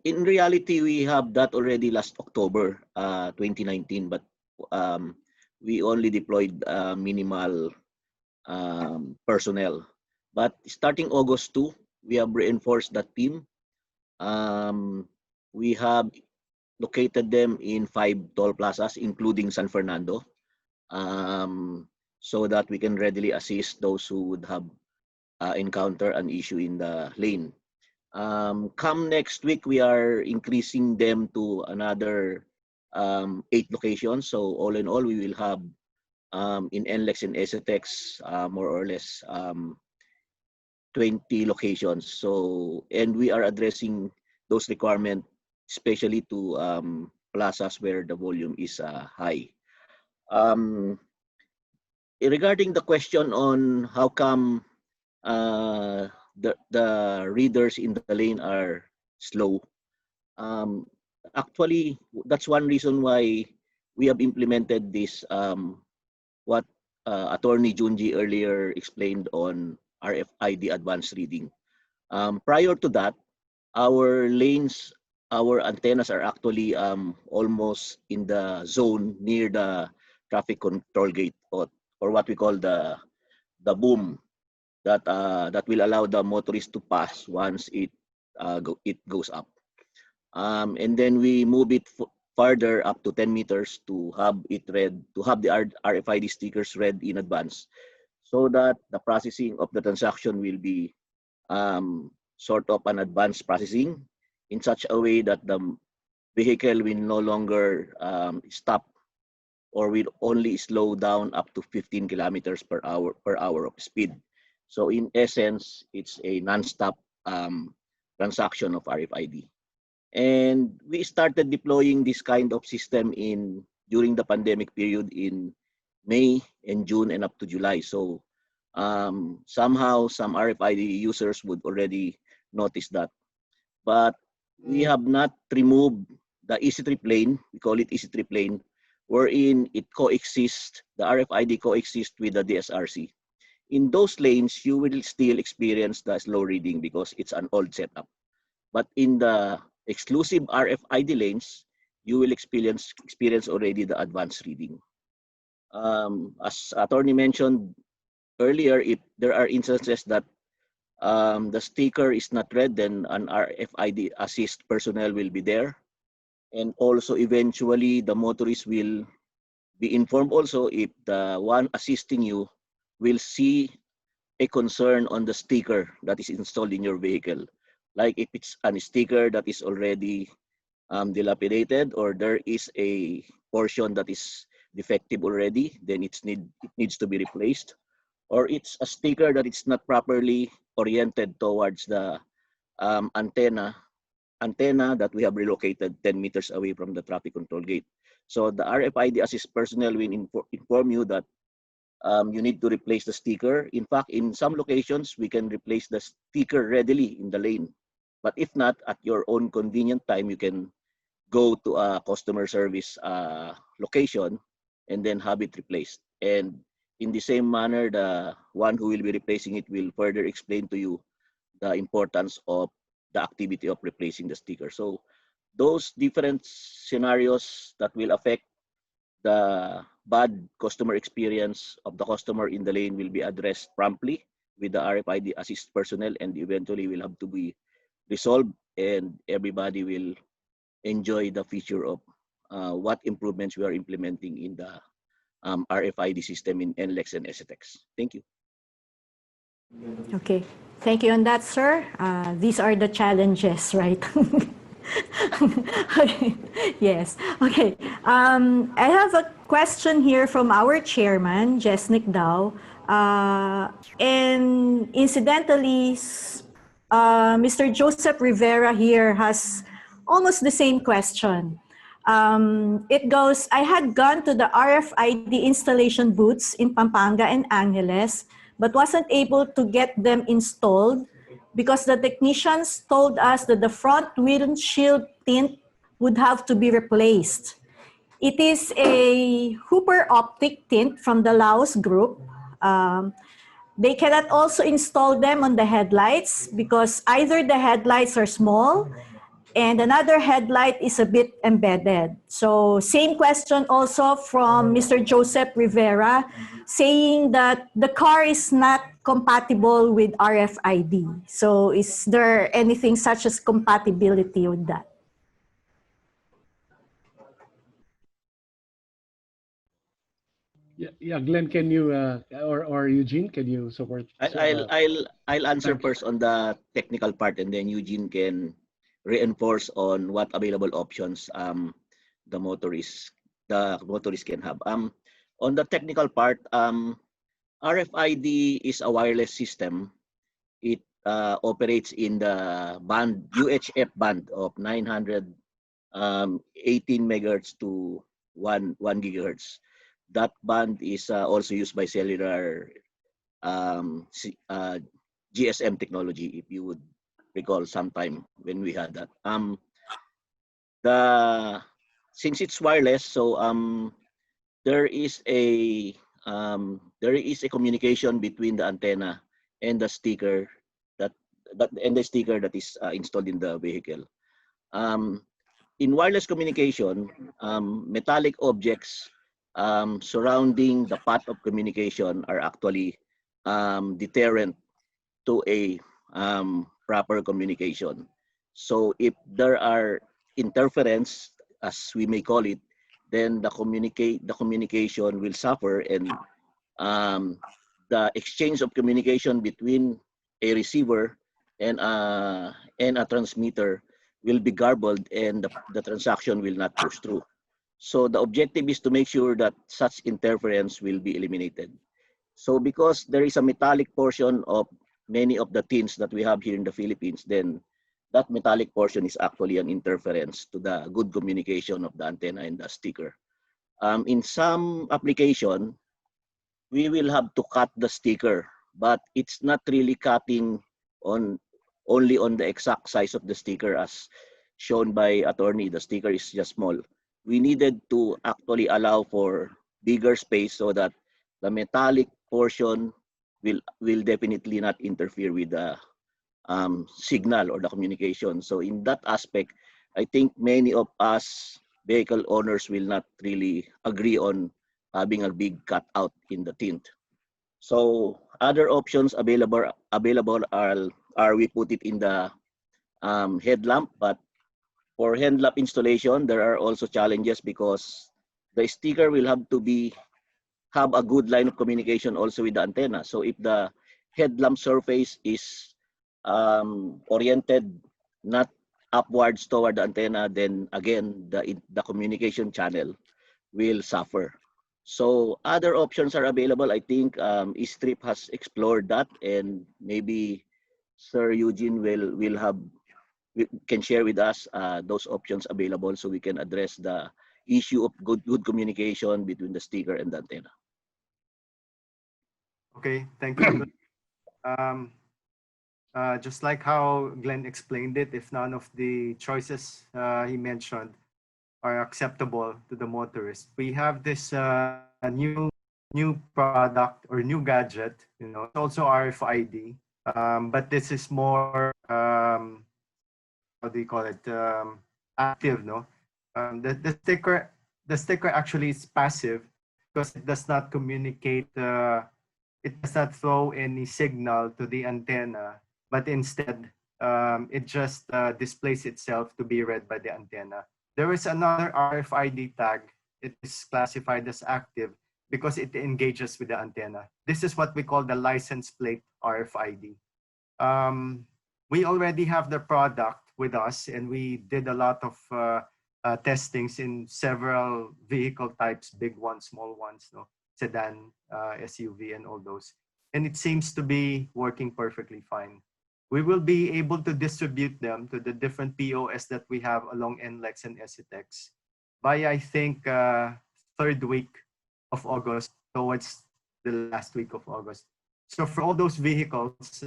In reality, we have that already last October 2019, but we only deployed minimal personnel. But starting August 2, we have reinforced that team. We have located them in 5 toll plazas, including San Fernando, so that we can readily assist those who would have encounter an issue in the lane. Come next week, we are increasing them to another 8 locations. So all in all, we will have in NLEX and SETEX more or less 20 locations. So, and we are addressing those requirements, especially to plazas where the volume is high. Regarding the question on how come the readers in the lane are slow, actually, that's one reason why we have implemented this, what Attorney Junji earlier explained on RFID advanced reading. Prior to that, our lanes, our antennas are actually almost in the zone near the traffic control gate, or what we call the boom that that will allow the motorist to pass once it goes up. And then we move it farther up to 10 meters to have it read, to have the RFID stickers read in advance, so that the processing of the transaction will be sort of an advanced processing in such a way that the vehicle will no longer stop, or will only slow down up to 15 kilometers per hour of speed. So in essence, it's a non-stop transaction of RFID. And we started deploying this kind of system during the pandemic period in May and June and up to July. So somehow some RFID users would already notice that. But we have not removed the EC3 plane, we call it EC3 plane, wherein it coexists, the RFID coexists with the DSRC. In those lanes, you will still experience the slow reading because it's an old setup. But in the exclusive RFID lanes, you will experience already the advanced reading. As Attorney mentioned earlier, if there are instances that the sticker is not read, then an RFID assist personnel will be there. And also eventually the motorist will be informed also if the one assisting you will see a concern on the sticker that is installed in your vehicle. Like if it's a sticker that is already dilapidated, or there is a portion that is defective already, then it needs to be replaced. Or it's a sticker that is not properly oriented towards the antenna that we have relocated 10 meters away from the traffic control gate. So the RFID assist personnel will inform you that you need to replace the sticker. In fact, in some locations, we can replace the sticker readily in the lane. But if not, at your own convenient time, you can go to a customer service location and then have it replaced. And in the same manner, the one who will be replacing it will further explain to you the importance of the activity of replacing the sticker. So those different scenarios that will affect the bad customer experience of the customer in the lane will be addressed promptly with the RFID assist personnel, and eventually will have to be resolved, and everybody will enjoy the feature of what improvements we are implementing in the RFID system in NLEX and SFX. Thank you. Okay, thank you on that, sir. These are the challenges, right? Okay. Yes. Okay. I have a question here from our chairman, Jesnick Dao. And incidentally, Mr. Joseph Rivera here has almost the same question. It goes, I had gone to the RFID installation booths in Pampanga and Angeles, but wasn't able to get them installed because the technicians told us that the front windshield tint would have to be replaced. It is a Hooper Optic tint from the Laos group. They cannot also install them on the headlights because either the headlights are small and another headlight is a bit embedded. So same question also from Mr. Joseph Rivera, saying that the car is not compatible with RFID. So is there anything such as compatibility with that? Yeah, Glenn, can you or Eugene, can you support? I'll answer Thank you. first on the technical part, and then Eugene can reinforce on what available options the motorists can have. On the technical part, RFID is a wireless system. It operates in the band UHF band of 918 megahertz to 1 gigahertz. That band is also used by cellular GSM technology, if you would recall sometime when we had that. Since it's wireless, so there is a communication between the antenna and the sticker that is installed in the vehicle. In wireless communication, metallic objects surrounding the path of communication are actually deterrent to a proper communication. So if there are interference, as we may call it, then the communication will suffer, and the exchange of communication between a receiver and a transmitter will be garbled, and the transaction will not push through. So the objective is to make sure that such interference will be eliminated. So because there is a metallic portion of many of the tints that we have here in the Philippines, then that metallic portion is actually an interference to the good communication of the antenna and the sticker. In some application, we will have to cut the sticker, but it's not really cutting only on the exact size of the sticker as shown by attorney. The sticker is just small. We needed to actually allow for bigger space so that the metallic portion will definitely not interfere with the signal or the communication. So in that aspect, I think many of us vehicle owners will not really agree on having a big cutout in the tint. So other options available are we put it in the headlamp, but for headlamp installation, there are also challenges because the sticker will have to have a good line of communication also with the antenna. So if the headlamp surface is oriented not upwards toward the antenna, then again the communication channel will suffer. So other options are available. I think Estrip has explored that, and maybe Sir Eugene can share with us those options available, so we can address the issue of good communication between the sticker and the antenna. Okay, thank you. Um, just like how Glenn explained it, if none of the choices he mentioned are acceptable to the motorist, we have this new product or new gadget. You know, it's also RFID, but this is more how do you call it? Active, no? The sticker actually is passive because it does not communicate. It does not throw any signal to the antenna, but instead it just displays itself to be read by the antenna. There is another RFID tag. It is classified as active because it engages with the antenna. This is what we call the license plate RFID. We already have the product with us, and we did a lot of testings in several vehicle types, big ones, small ones, no? Sedan, SUV, and all those. And it seems to be working perfectly fine. We will be able to distribute them to the different POS that we have along NLEX and SETEX by, I think, third week of August, towards the last week of August. So for all those vehicles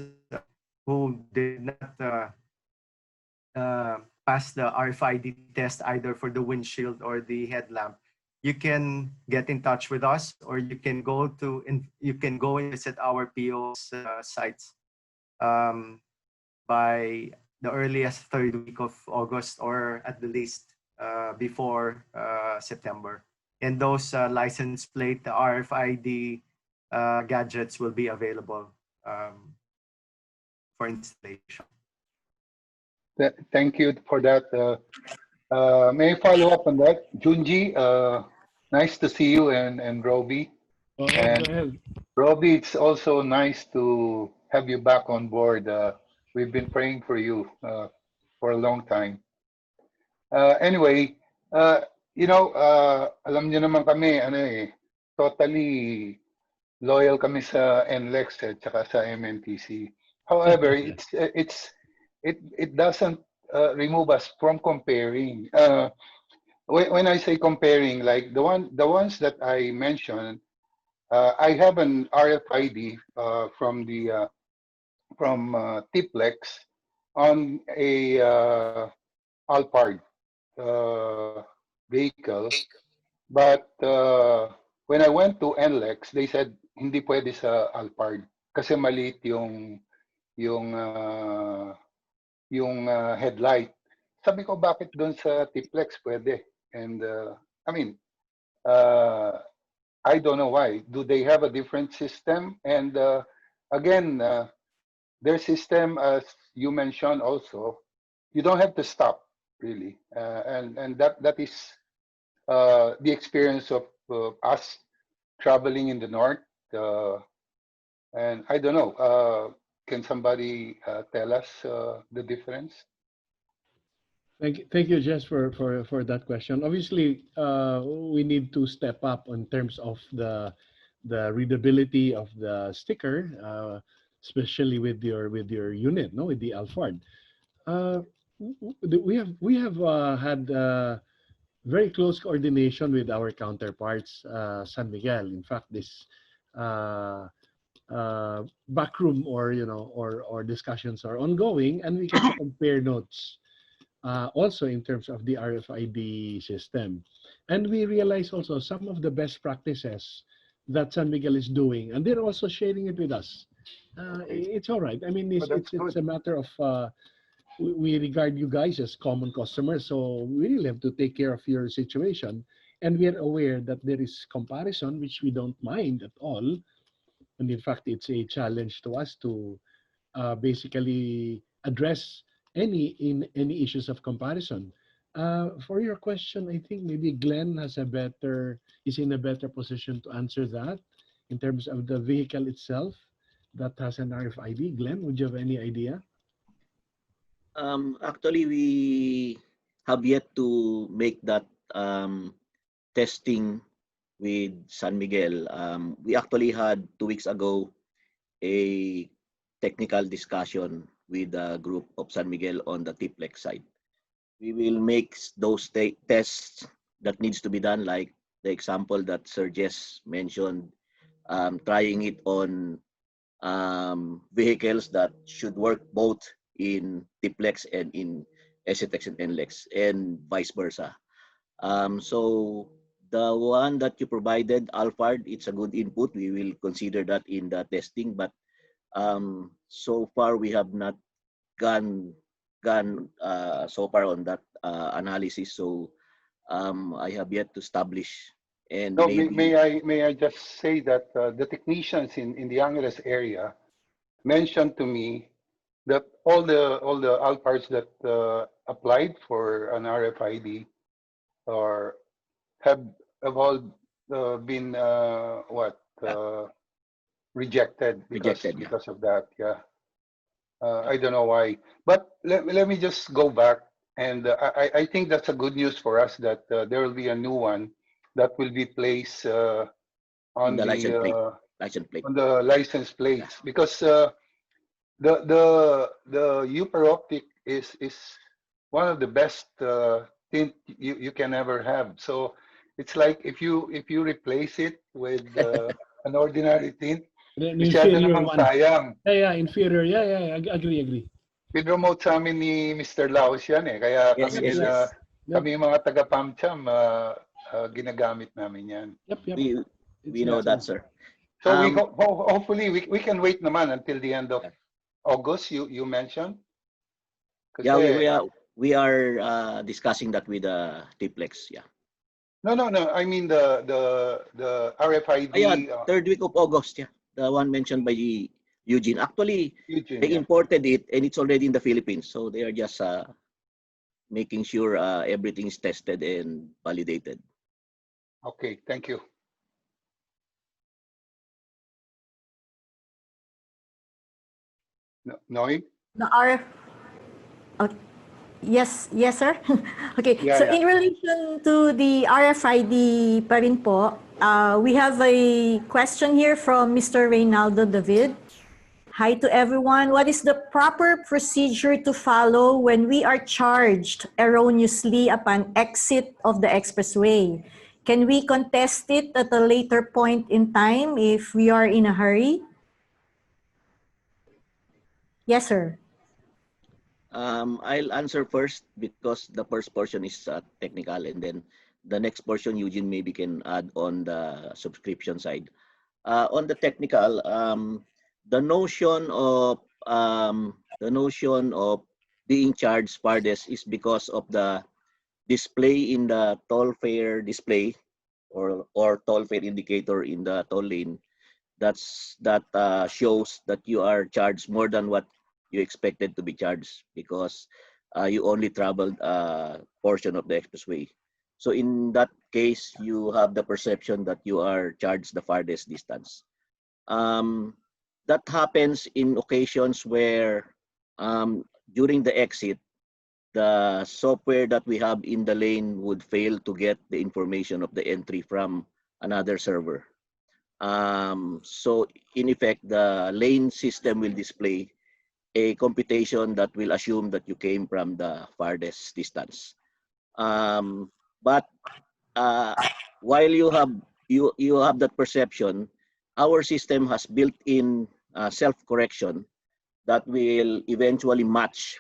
who did not pass the RFID test either for the windshield or the headlamp, you can get in touch with us, or you can go and visit our POS sites by the earliest third week of August, or at the least before September. And those license plate, the RFID gadgets will be available for installation. Thank you for that. May I follow up on that? Junji, nice to see you, and Roby. Oh, And go ahead. Roby, it's also nice to have you back on board. We've been praying for you for a long time. Anyway, alam niyo naman kami, totally loyal kami sa NLEX at saka sa MNTC. However, it doesn't remove us from comparing. When I say comparing, like the ones that I mentioned, I have an RFID from Tiplex on a Alphard vehicle, but when I went to NLEX, they said hindi pwede sa Alphard kasi maliit yung headlight. Sabi ko, bakit doon sa Tiplex pwede? And I mean, I don't know why. Do they have a different system? And again, their system, as you mentioned also, you don't have to stop really, and that is the experience of us traveling in the north. And I don't know. Can somebody tell us the difference? Thank you, Jess, for that question. Obviously, we need to step up in terms of the readability of the sticker, especially with your unit, no, with the Alphard. We have had very close coordination with our counterparts, San Miguel. In fact, this backroom or discussions are ongoing, and we get to compare notes. Also in terms of the RFID system. And we realize also some of the best practices that San Miguel is doing, and they're also sharing it with us. It's all right. I mean, it's a matter of, we regard you guys as common customers, so we really have to take care of your situation. And we are aware that there is comparison, which we don't mind at all. And in fact, it's a challenge to us to basically address any issues of comparison. For your question, I think maybe Glenn is in a better position to answer that in terms of the vehicle itself that has an RFID. Glenn, would you have any idea? Actually, we have yet to make that testing with San Miguel. We actually had 2 weeks ago a technical discussion with a group of San Miguel on the Tiplex side. We will make those tests that needs to be done, like the example that Sir Jess mentioned, trying it on vehicles that should work both in TPLEX and in SETEX and NLEX, and vice versa. So the one that you provided, Alphard, it's a good input. We will consider that in the testing, but so far we have not gone so far on that analysis. So I have yet to establish, and No, maybe may I just say that the technicians in the Angeles area mentioned to me that all the Alpards that applied for an RFID or have all been rejected rejected. Yeah. because of that. Yeah, I don't know why, but let me just go back, and I think that's a good news for us that there will be a new one that will be placed In on the license plate. the License plate. on the license plates, because the Upper Optic is one of the best tint you can ever have. So it's like if you replace it with an ordinary tint, The masyado inferior namang one. sayang. Yeah, inferior. Yeah, agree. Pinromote sa amin ni Mr. Laos yan eh. Kaya Yes, kami yes, din yes. kami mga taga PamCham ginagamit namin yan. Yep. We know that, sir. So hopefully we can wait naman until the end of August, you mentioned. Kasi, Yeah, we are discussing that with TPLEX. Yeah. No. I mean the RFID. Yeah, third week of August. Yeah, the one mentioned by Eugene. Actually, Eugene, they imported it, and it's already in the Philippines. So they are just making sure everything is tested and validated. Okay, thank you. Noe? The RF. Okay. Yes, sir. Okay. Yeah, So yeah. in relation to the RFID pa rin po, we have a question here from Mr. Reynaldo David. Hi to everyone. What is the proper procedure to follow when we are charged erroneously upon exit of the expressway? Can we contest it at a later point in time if we are in a hurry? Yes, sir. I'll answer first because the first portion is technical, and then the next portion Eugene maybe can add on the subscription side. On the technical, the notion of being charged farthest is because of the display in the toll fare display or toll fare indicator in the toll lane. That shows that you are charged more than what you expected to be charged because you only traveled a portion of the expressway. So in that case, you have the perception that you are charged the farthest distance. That happens in occasions where during the exit, the software that we have in the lane would fail to get the information of the entry from another server. So in effect, the lane system will display a computation that will assume that you came from the farthest distance. But while you have that perception, our system has built-in self-correction that will eventually match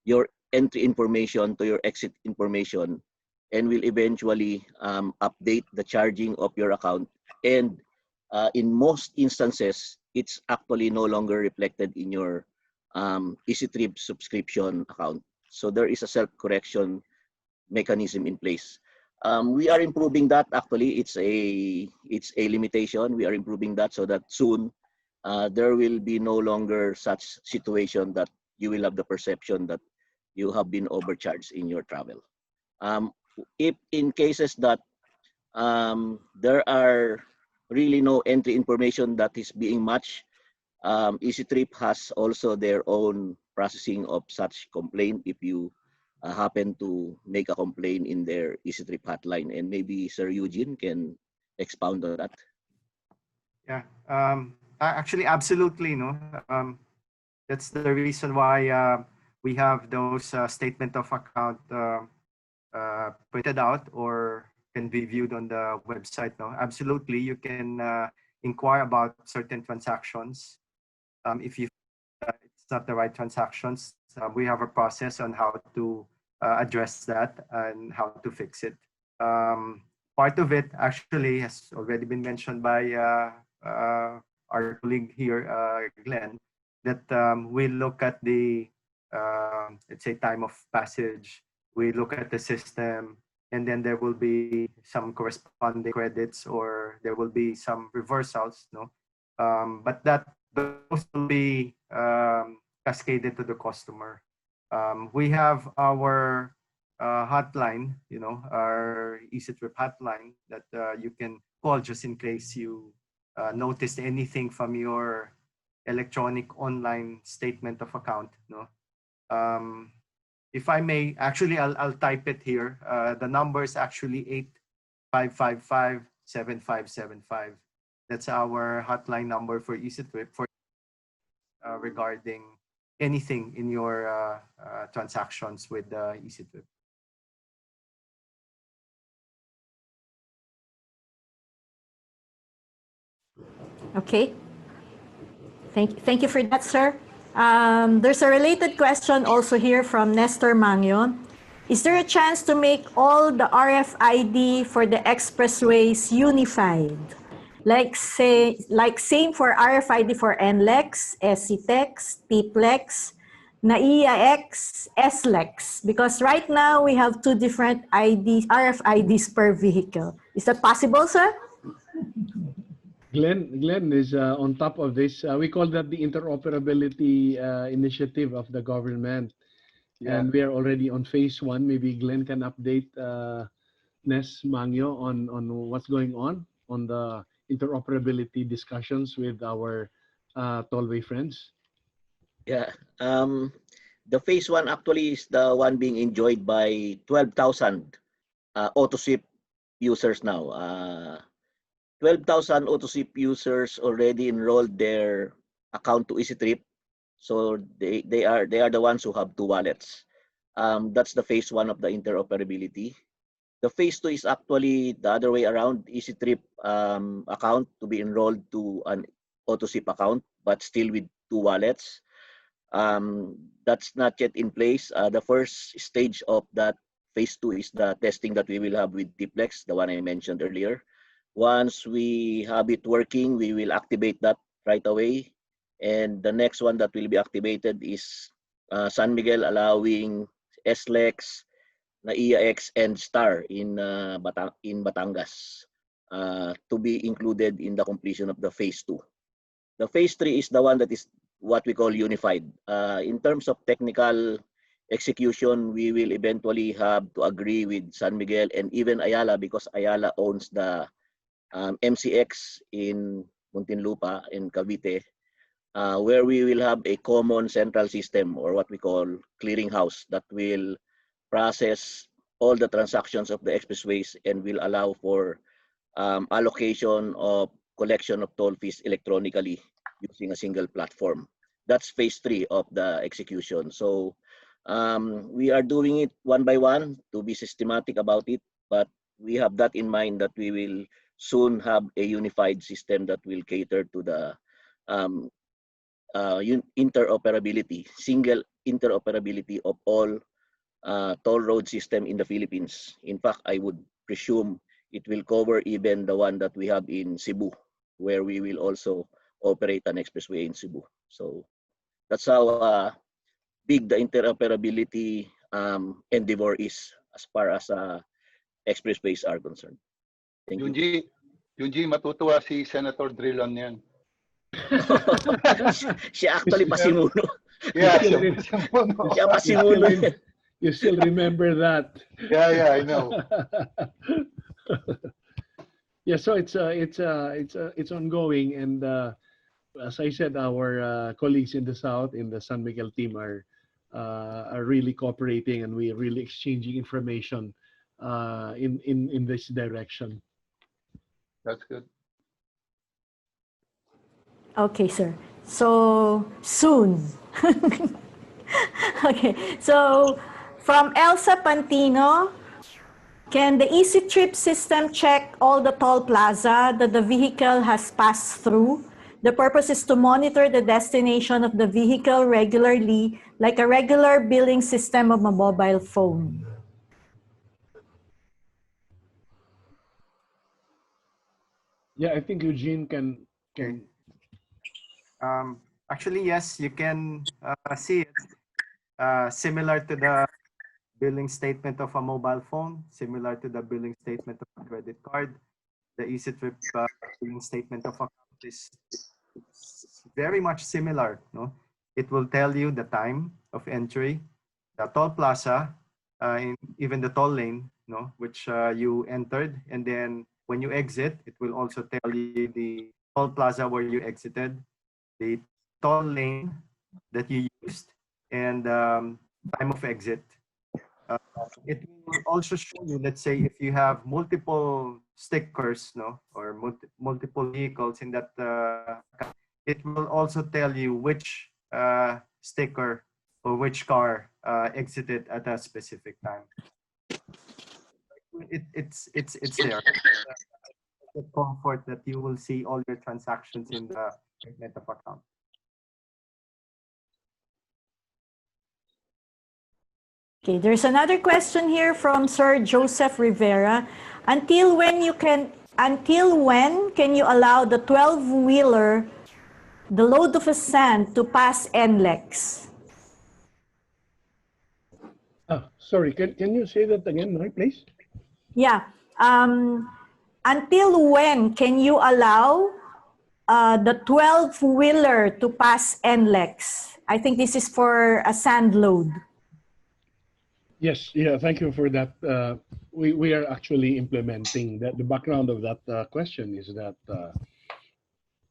your entry information to your exit information and will eventually update the charging of your account. And in most instances, it's actually no longer reflected in your EasyTrip subscription account. So there is a self-correction mechanism in place. We are improving that. Actually, it's a limitation. We are improving that so that soon there will be no longer such situation that you will have the perception that you have been overcharged in your travel. If in cases that there are really no entry information that is being matched, EasyTrip has also their own processing of such complaint if you happen to make a complaint in their EasyTrip hotline. And maybe Sir Eugene can expound on that. Yeah, actually, absolutely. No, that's the reason why we have those statement of account printed out or can be viewed on the website. No, absolutely, you can inquire about certain transactions. If you it's not the right transactions, we have a process on how to address that and how to fix it. Part of it actually has already been mentioned by our colleague here, Glenn, that we look at the, let's say, time of passage, we look at the system, and then there will be some corresponding credits or there will be some reversals, no? But those will be cascaded to the customer. We have our hotline, our EasyTrip hotline that you can call just in case you noticed anything from your electronic online statement of account. No, if I may, actually, I'll type it here. The number is actually 8555-7575. That's our hotline number for EasyTrip for regarding anything in your transactions with EasyTrip. Okay. Thank you for that, sir. There's a related question also here from Nestor Mangyo. Is there a chance to make all the RFID for the expressways unified? Like same for RFID for NLEX, SCTEX, TPLEX, NAIAX, SLEX, because right now we have two different RFIDs per vehicle. Is that possible, sir? Glenn is on top of this. We call that the interoperability initiative of the government. Yeah. And we are already on phase 1. Maybe Glenn can update Nes Mangyo on what's going on the interoperability discussions with our tollway friends. Yeah. The phase 1 actually is the one being enjoyed by 12,000 AutoSwip users now. 12,000 AutoSwip users already enrolled their account to EasyTrip, so they are the ones who have 2 wallets. That's the phase 1 of the interoperability. The phase 2 is actually the other way around. EasyTrip account to be enrolled to an AutoSwip account, but still with 2 wallets. That's not yet in place. The first stage of that phase 2 is the testing that we will have with TPLEX, the one I mentioned earlier. Once we have it working, we will activate that right away. And the next one that will be activated is San Miguel allowing SLEX, NAIAX, and STAR in Batangas to be included in the completion of the phase 2. The phase 3 is the one that is what we call unified. In terms of technical execution, we will eventually have to agree with San Miguel and even Ayala, because Ayala owns the MCX in Muntinlupa in Cavite, where we will have a common central system, or what we call clearinghouse, that will process all the transactions of the expressways and will allow for allocation of collection of toll fees electronically using a single platform. That's phase 3 of the execution. So we are doing it one by one to be systematic about it, but we have that in mind that we will soon have a unified system that will cater to the interoperability, single interoperability of all toll road system in the Philippines. In fact, I would presume it will cover even the one that we have in Cebu, where we will also operate an expressway in Cebu. So that's how big the interoperability endeavor is as far as expressways are concerned. Thank you. Junji, matutuwa si Senator Drilon yan. Siya actually pasimuno. Yeah, siya pasimuno. You still remember that? Yeah, I know. Yeah, so it's ongoing, and as I said, our colleagues in the south, in the San Miguel team, are really cooperating, and we are really exchanging information in this direction. That's good. Okay, sir. So soon. Okay. So from Elsa Pantino, Can the Easy Trip system check all the toll plaza that the vehicle has passed through? The purpose is to monitor the destination of the vehicle regularly, like a regular billing system of a mobile phone. Yeah, I think Eugene Okay. can Actually, yes, you can see it similar to the billing statement of a mobile phone, similar to the billing statement of a credit card. The EasyTrip billing statement of account is very much similar. No, it will tell you the time of entry, the toll plaza, even the toll lane, no, which you entered, and then when you exit, it will also tell you the toll plaza where you exited, the toll lane that you used, and time of exit. It will also show you, let's say, if you have multiple stickers, no, or multiple vehicles in that, it will also tell you which sticker or which car exited at a specific time. It's there. The comfort that you will see all your transactions in the statement of account. Okay, there's another question here from Sir Joseph Rivera. Until when can you allow the 12-wheeler, the load of a sand, to pass NLEX? sorry, can you say that again, Mark, please? Yeah. Until when can you allow the 12-wheeler to pass NLEX? I think this is for a sand load. Yes, yeah, thank you for that. We are actually implementing that. The background of that question is that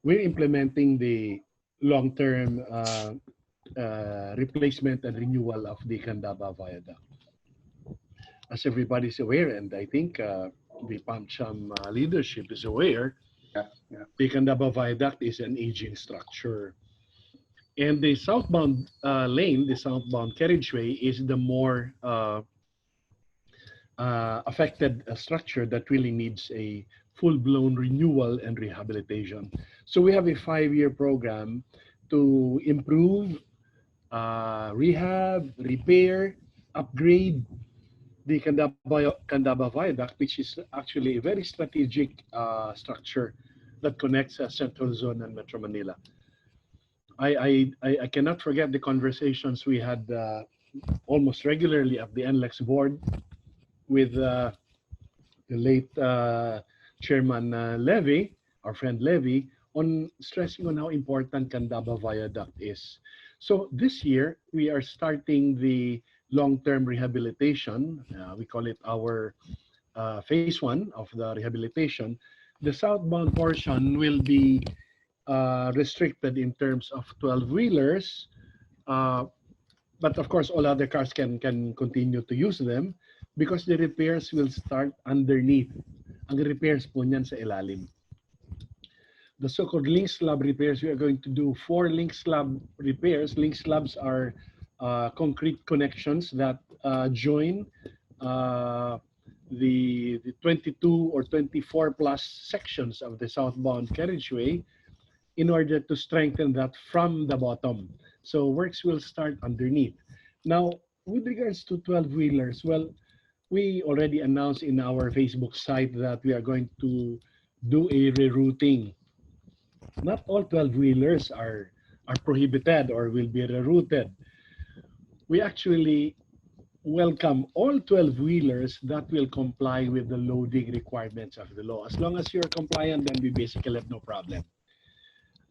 we're implementing the long-term replacement and renewal of the Candaba Viaduct. As everybody's aware, and I think the PamCham leadership is aware, the Candaba Viaduct is an aging structure. And the southbound lane, the southbound carriageway, is the more affected structure that really needs a full-blown renewal and rehabilitation. So we have a 5-year program to improve, rehab, repair, upgrade the Candaba Viaduct, which is actually a very strategic structure that connects Central Luzon and Metro Manila. I cannot forget the conversations we had almost regularly at the NLEX board with the late Chairman Levy, our friend Levy, on stressing on how important Candaba Viaduct is. So this year, we are starting the long-term rehabilitation. We call it our phase 1 of the rehabilitation. The southbound portion will be restricted in terms of 12-wheelers, but of course, all other cars can continue to use them because the repairs will start underneath. Ang repairs po niyan sa ilalim. The so-called link slab repairs, we are going to do 4 link slab repairs. Link slabs are concrete connections that join the 22 or 24 plus sections of the southbound carriageway in order to strengthen that from the bottom. So works will start underneath. Now, with regards to 12-wheelers, well, we already announced in our Facebook site that we are going to do a rerouting. Not all 12-wheelers are prohibited or will be rerouted. We actually welcome all 12-wheelers that will comply with the loading requirements of the law. As long as you're compliant, then we basically have no problem.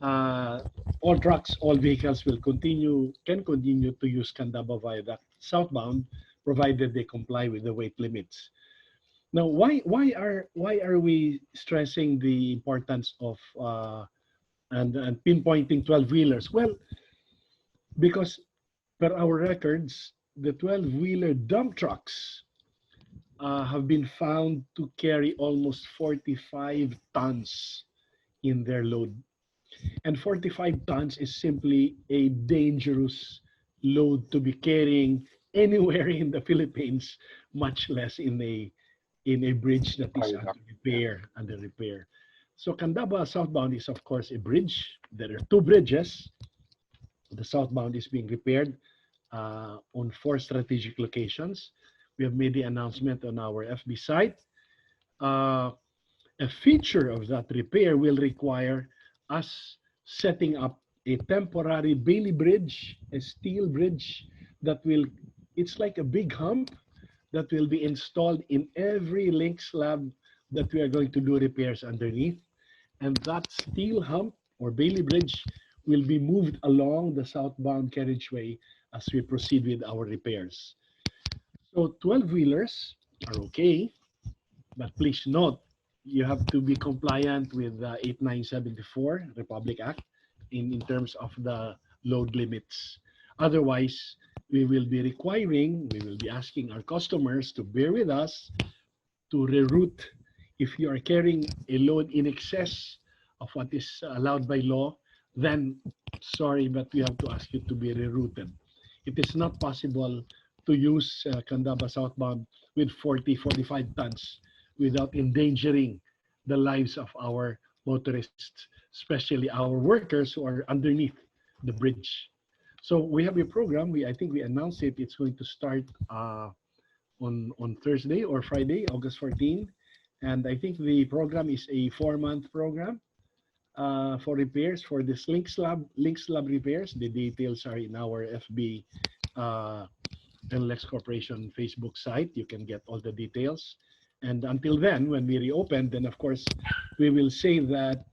All trucks, all vehicles can continue to use Candaba Viaduct southbound, provided they comply with the weight limits. Now, why are we stressing the importance of and pinpointing 12-wheelers? Well, because per our records, the 12-wheeler dump trucks have been found to carry almost 45 tons in their load. And 45 tons is simply a dangerous load to be carrying anywhere in the Philippines, much less in a in a bridge that is Viaduct. under repair. So Candaba southbound is of course a bridge. There are two bridges. The southbound is being repaired on 4 strategic locations. We have made the announcement on our FB site. A feature of that repair will require us setting up a temporary Bailey bridge, a steel bridge that will, it's like a big hump that will be installed in every link slab that we are going to do repairs underneath. And that steel hump or Bailey bridge will be moved along the southbound carriageway as we proceed with our repairs. So 12-wheelers are okay, but please note, you have to be compliant with 8974 Republic Act in terms of the load limits. Otherwise, we will be asking our customers to bear with us to reroute. If you are carrying a load in excess of what is allowed by law, then sorry, but we have to ask you to be rerouted. It is not possible to use Candaba southbound with 45 tons without endangering the lives of our motorists, especially our workers who are underneath the bridge. So we have a program. I think we announced it. It's going to start on Thursday or Friday, August 14. And I think the program is a 4-month program for repairs for this link slab repairs. The details are in our FB NLEX Corporation Facebook site. You can get all the details. And until then, when we reopen, then of course, we will say that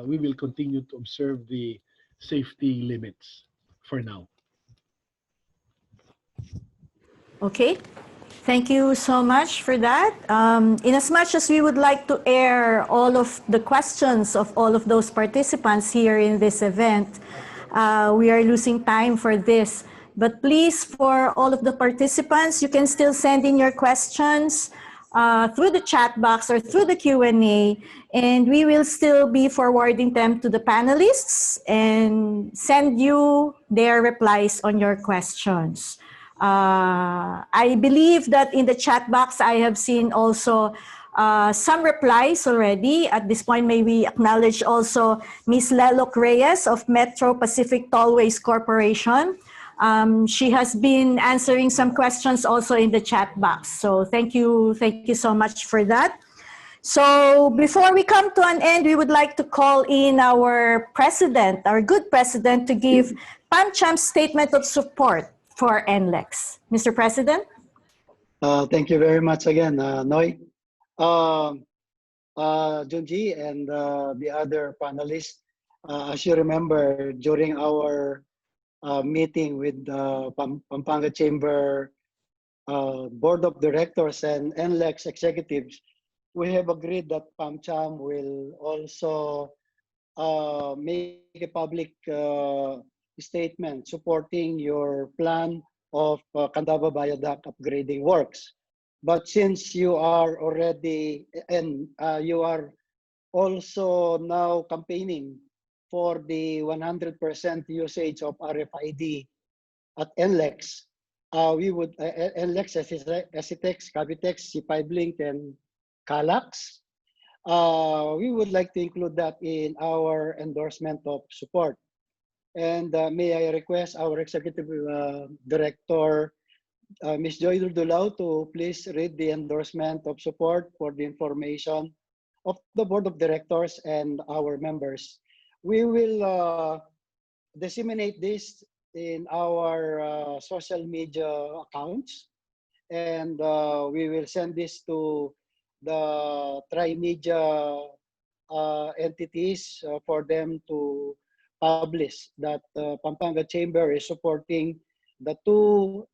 we will continue to observe the safety limits for now. Okay. Thank you so much for that. In as much as we would like to air all of the questions of all of those participants here in this event, we are losing time for this. But please, for all of the participants, you can still send in your questions through the chat box or through the Q&A, and we will still be forwarding them to the panelists and send you their replies on your questions. I believe that in the chat box, I have seen also some replies already. At this point, may we acknowledge also Ms. Lelok Reyes of Metro Pacific Tollways Corporation. She has been answering some questions also in the chat box. So thank you so much for that. So before we come to an end, we would like to call in our president, our good president, to give PamCham's statement of support for NLEX. Mr. President? Thank you very much again, Noy. Junji and the other panelists, as you remember, during our meeting with the Pampanga Chamber Board of Directors and NLEX executives, we have agreed that PamCham will also make a public statement supporting your plan of Candaba Viaduct upgrading works. But since you are already, and you are also now campaigning for the 100% usage of RFID at NLEX, we would, NLEX, SCTEX, Capitex, C5 Link, and CALAX, we would like to include that in our endorsement of support. And may I request our Executive Director, Ms. Joy Dulao, to please read the endorsement of support for the information of the Board of Directors and our members. We will disseminate this in our social media accounts, and we will send this to the tri-media entities for them to publish that Pampanga Chamber is supporting the 2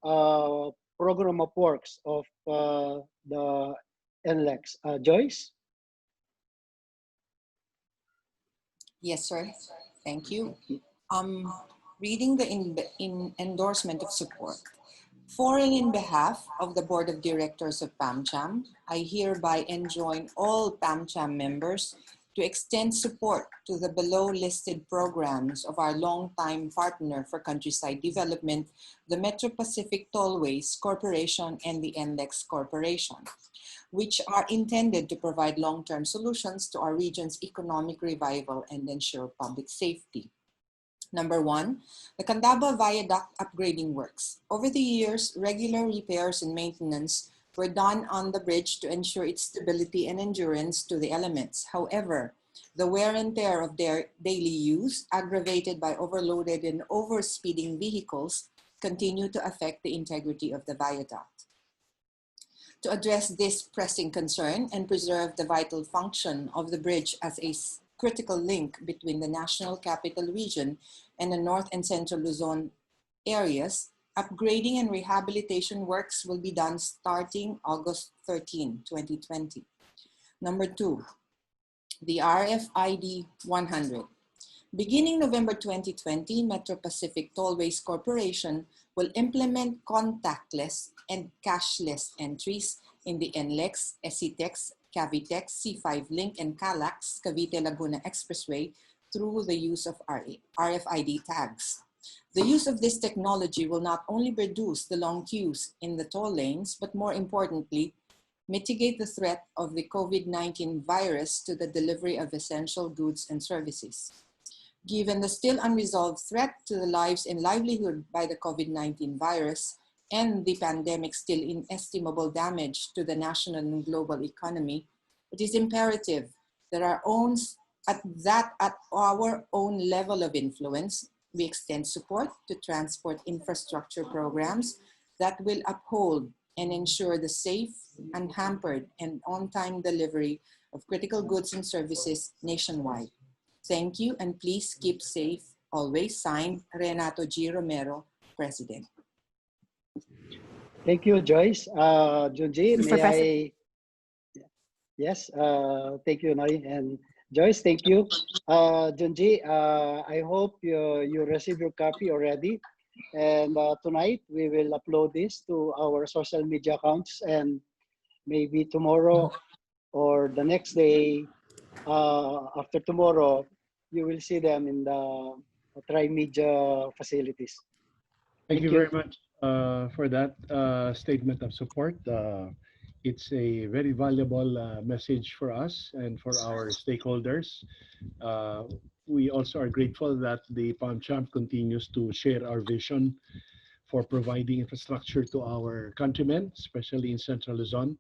program of works of the NLEX. Joyce? Yes, sir. Thank you. Reading the endorsement of support. For and in behalf of the Board of Directors of PamCham, I hereby enjoin all PamCham members to extend support to the below-listed programs of our longtime partner for countryside development, the Metro Pacific Tollways Corporation and the NLEX Corporation, which are intended to provide long-term solutions to our region's economic revival and ensure public safety. Number one, the Candaba Viaduct upgrading works. Over the years, regular repairs and maintenance were done on the bridge to ensure its stability and endurance to the elements. However, the wear and tear of their daily use, aggravated by overloaded and overspeeding vehicles, continue to affect the integrity of the viaduct. To address this pressing concern and preserve the vital function of the bridge as a critical link between the National Capital Region and the North and Central Luzon areas, upgrading and rehabilitation works will be done starting August 13, 2020. Number two, the RFID 100. Beginning November 2020, Metro Pacific Tollways Corporation will implement contactless and cashless entries in the NLEX, SCTEX, Cavitex, C5 Link, and CALAX, Cavite Laguna Expressway through the use of RFID tags. The use of this technology will not only reduce the long queues in the toll lanes, but more importantly, mitigate the threat of the COVID-19 virus to the delivery of essential goods and services. Given the still unresolved threat to the lives and livelihood by the COVID-19 virus and the pandemic's still inestimable damage to the national and global economy, it is imperative that at our own level of influence, we extend support to transport infrastructure programs that will uphold and ensure the safe, unhampered, and on-time delivery of critical goods and services nationwide. Thank you, and please keep safe. Always signed, Renato G. Romero, President. Thank you, Joyce. Junji, Mr. may I? Yes, thank you, Noy. And Joyce, thank you. Junji, I hope you received your copy already. And tonight, we will upload this to our social media accounts, and maybe tomorrow or the next day, after tomorrow, you will see them in the tri-media facilities. Thank you very much for that statement of support. It's a very valuable message for us and for our stakeholders. We also are grateful that the PamCham continues to share our vision for providing infrastructure to our countrymen, especially in Central Luzon.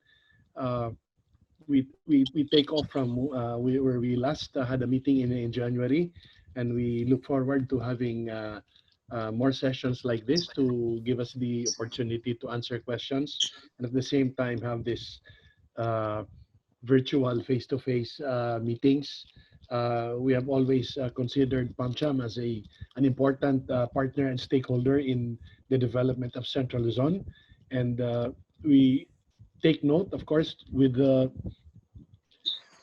We take off from where we last had a meeting in January, and we look forward to having more sessions like this to give us the opportunity to answer questions, and at the same time have this virtual face-to-face meetings. We have always considered PamCham as an important partner and stakeholder in the development of Central Luzon, and we take note, of course, with the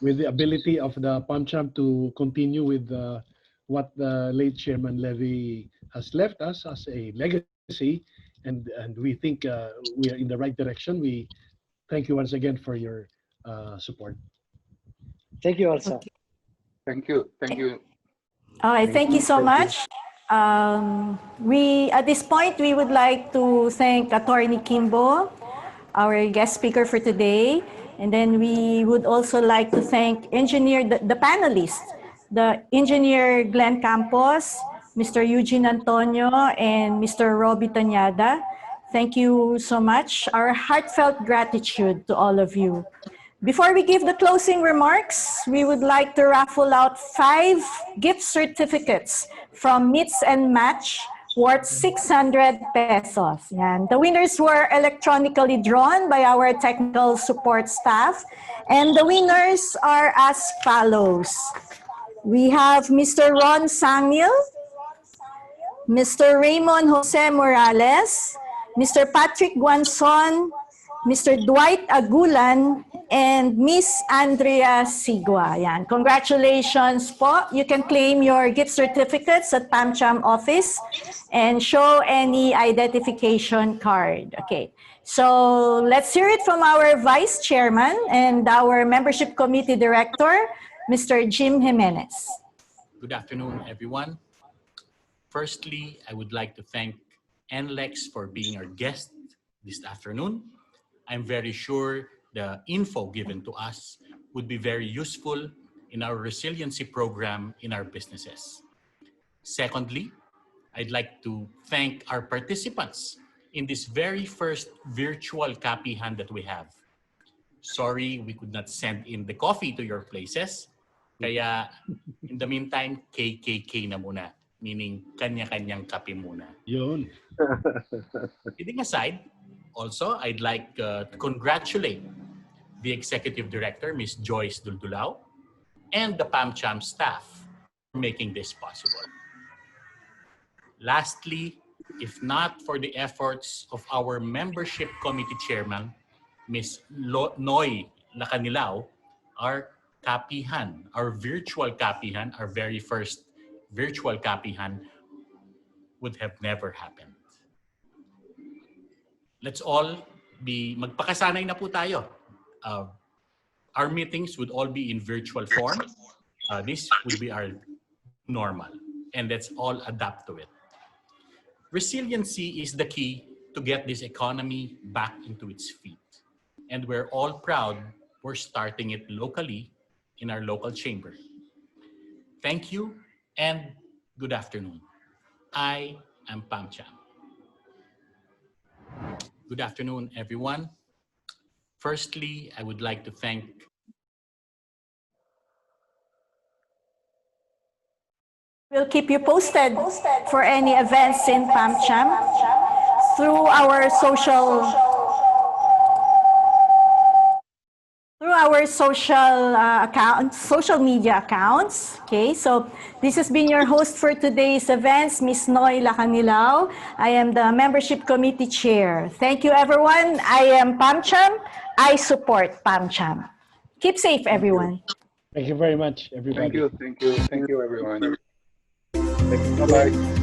ability of the PamCham to continue with what the late Chairman Levy has left us as a legacy, and we think we are in the right direction. We thank you once again for your support. Thank you, also. Thank you. Thank you. All right, thank you so much. At this point, we would like to thank Attorney Kimbo, our guest speaker for today. And then we would also like to thank the panelists, the engineer Glenn Campos, Mr. Eugene Antonio, and Mr. Robbie Tanyada. Thank you so much. Our heartfelt gratitude to all of you. Before we give the closing remarks, we would like to raffle out 5 gift certificates from Mix and Match worth 600 pesos. Yan. The winners were electronically drawn by our technical support staff, and the winners are as follows. We have Mr. Ron Sangil, Mr. Raymond Jose Morales, Mr. Patrick Guanzon, Mr. Dwight Agulan, and Miss Andrea Sigua. Yan. Congratulations po. You can claim your gift certificates at PamCham office and show any identification card. Okay. So let's hear it from our Vice Chairman and our Membership Committee Director, Mr. Jim Jimenez. Good afternoon, everyone. Firstly, I would like to thank NLEX for being our guest this afternoon. I'm very sure the info given to us would be very useful in our resiliency program in our businesses. Secondly, I'd like to thank our participants in this very first virtual KAPIHAN that we have. Sorry, we could not send in the coffee to your places. Kaya, in the meantime, KKK na muna. Meaning, kanya-kanyang kape muna. Yun. Kidding aside, also, I'd like to congratulate the Executive Director, Ms. Joyce Duldulao, and the PamCham staff for making this possible. Lastly, if not for the efforts of our membership committee chairman, Ms. Noy Lacanilao, our KAPIHAN, our virtual KAPIHAN, our very first virtual KAPIHAN would have never happened. Let's all magpakasanay na po tayo. Our meetings would all be in virtual form. This would be our normal, and let's all adapt to it. Resiliency is the key to get this economy back into its feet. And we're all proud we're starting it locally in our local chamber. Thank you and good afternoon. I am PamCham. Good afternoon, everyone. Firstly, I would like to thank We'll keep you posted for any events in PamCham through our social social media accounts. Okay, so this has been your host for today's events, Ms. Noy Lacanilao. I am the membership committee chair. Thank you, everyone. I am PamCham. I support PamCham. Keep safe, everyone. Thank you very much, everybody. Thank you, everyone. Bye-bye.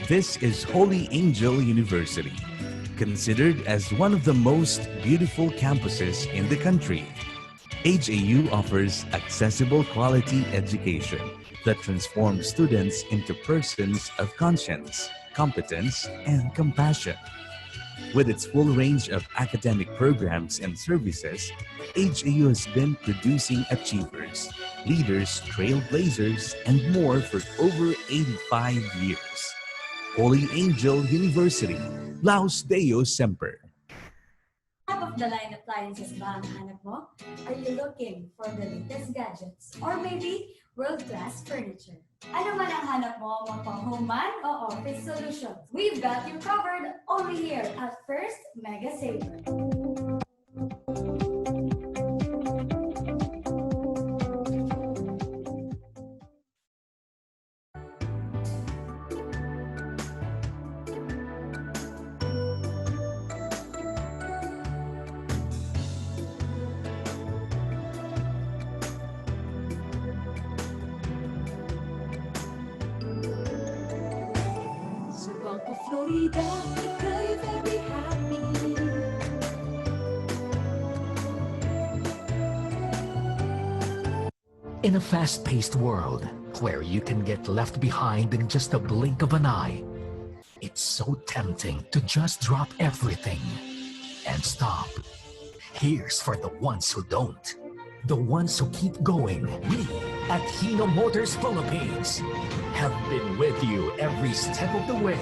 This is Holy Angel University, considered as one of the most beautiful campuses in the country. HAU offers accessible quality education that transforms students into persons of conscience, competence, and compassion. With its full range of academic programs and services, HAU has been producing achievers, leaders, trailblazers, and more for over 85 years. Holy Angel University, Laus Deo Semper. Top-of-the-line appliances ba ang hanap mo? Are you looking for the latest gadgets? Or maybe world-class furniture? Ano man ang hanap mo, mga pang-home man o office solutions? We've got you covered only here at First Mega Saver. Florida, ika'y very happy. In a fast-paced world where you can get left behind in just a blink of an eye, it's so tempting to just drop everything and stop. Here's for the ones who don't. The ones who keep going. We at Hino Motors Philippines have been with you every step of the way.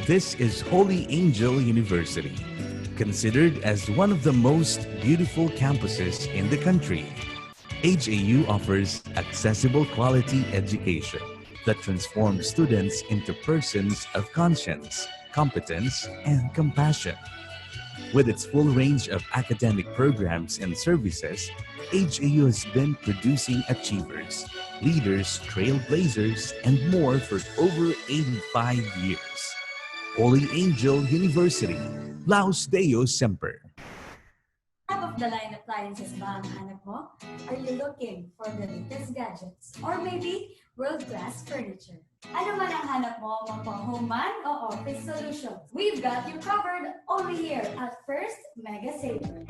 This is Holy Angel University, Considered as one of the most beautiful campuses in the country, HAU offers accessible quality education that transforms students into persons of conscience, competence, and compassion. With its full range of academic programs and services, HAU has been producing achievers, leaders, trailblazers, and more for over 85 years. Holy Angel University, Laus Deo Semper. Top-of-the-line appliances ba ang hanap mo? Are you looking for the latest gadgets? Or maybe world-class furniture? Ano man ang hanap mo, mga home man o office solutions? We've got you covered only here at First Mega Saver.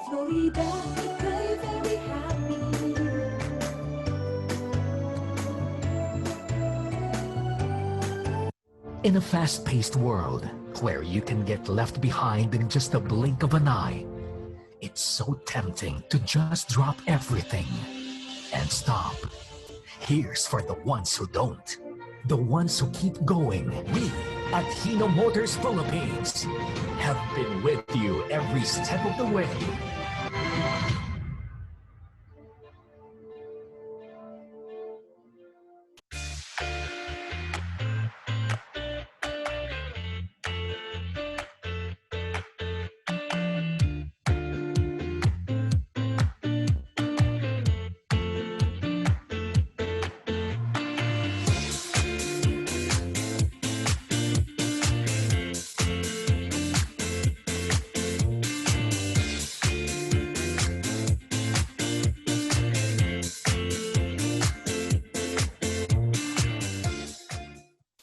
Florida, ika'y very happy. In a fast-paced world where you can get left behind in just a blink of an eye, it's so tempting to just drop everything and stop. Here's for the ones who don't, the ones who keep going. We at Hino Motors Philippines have been with you every step of the way.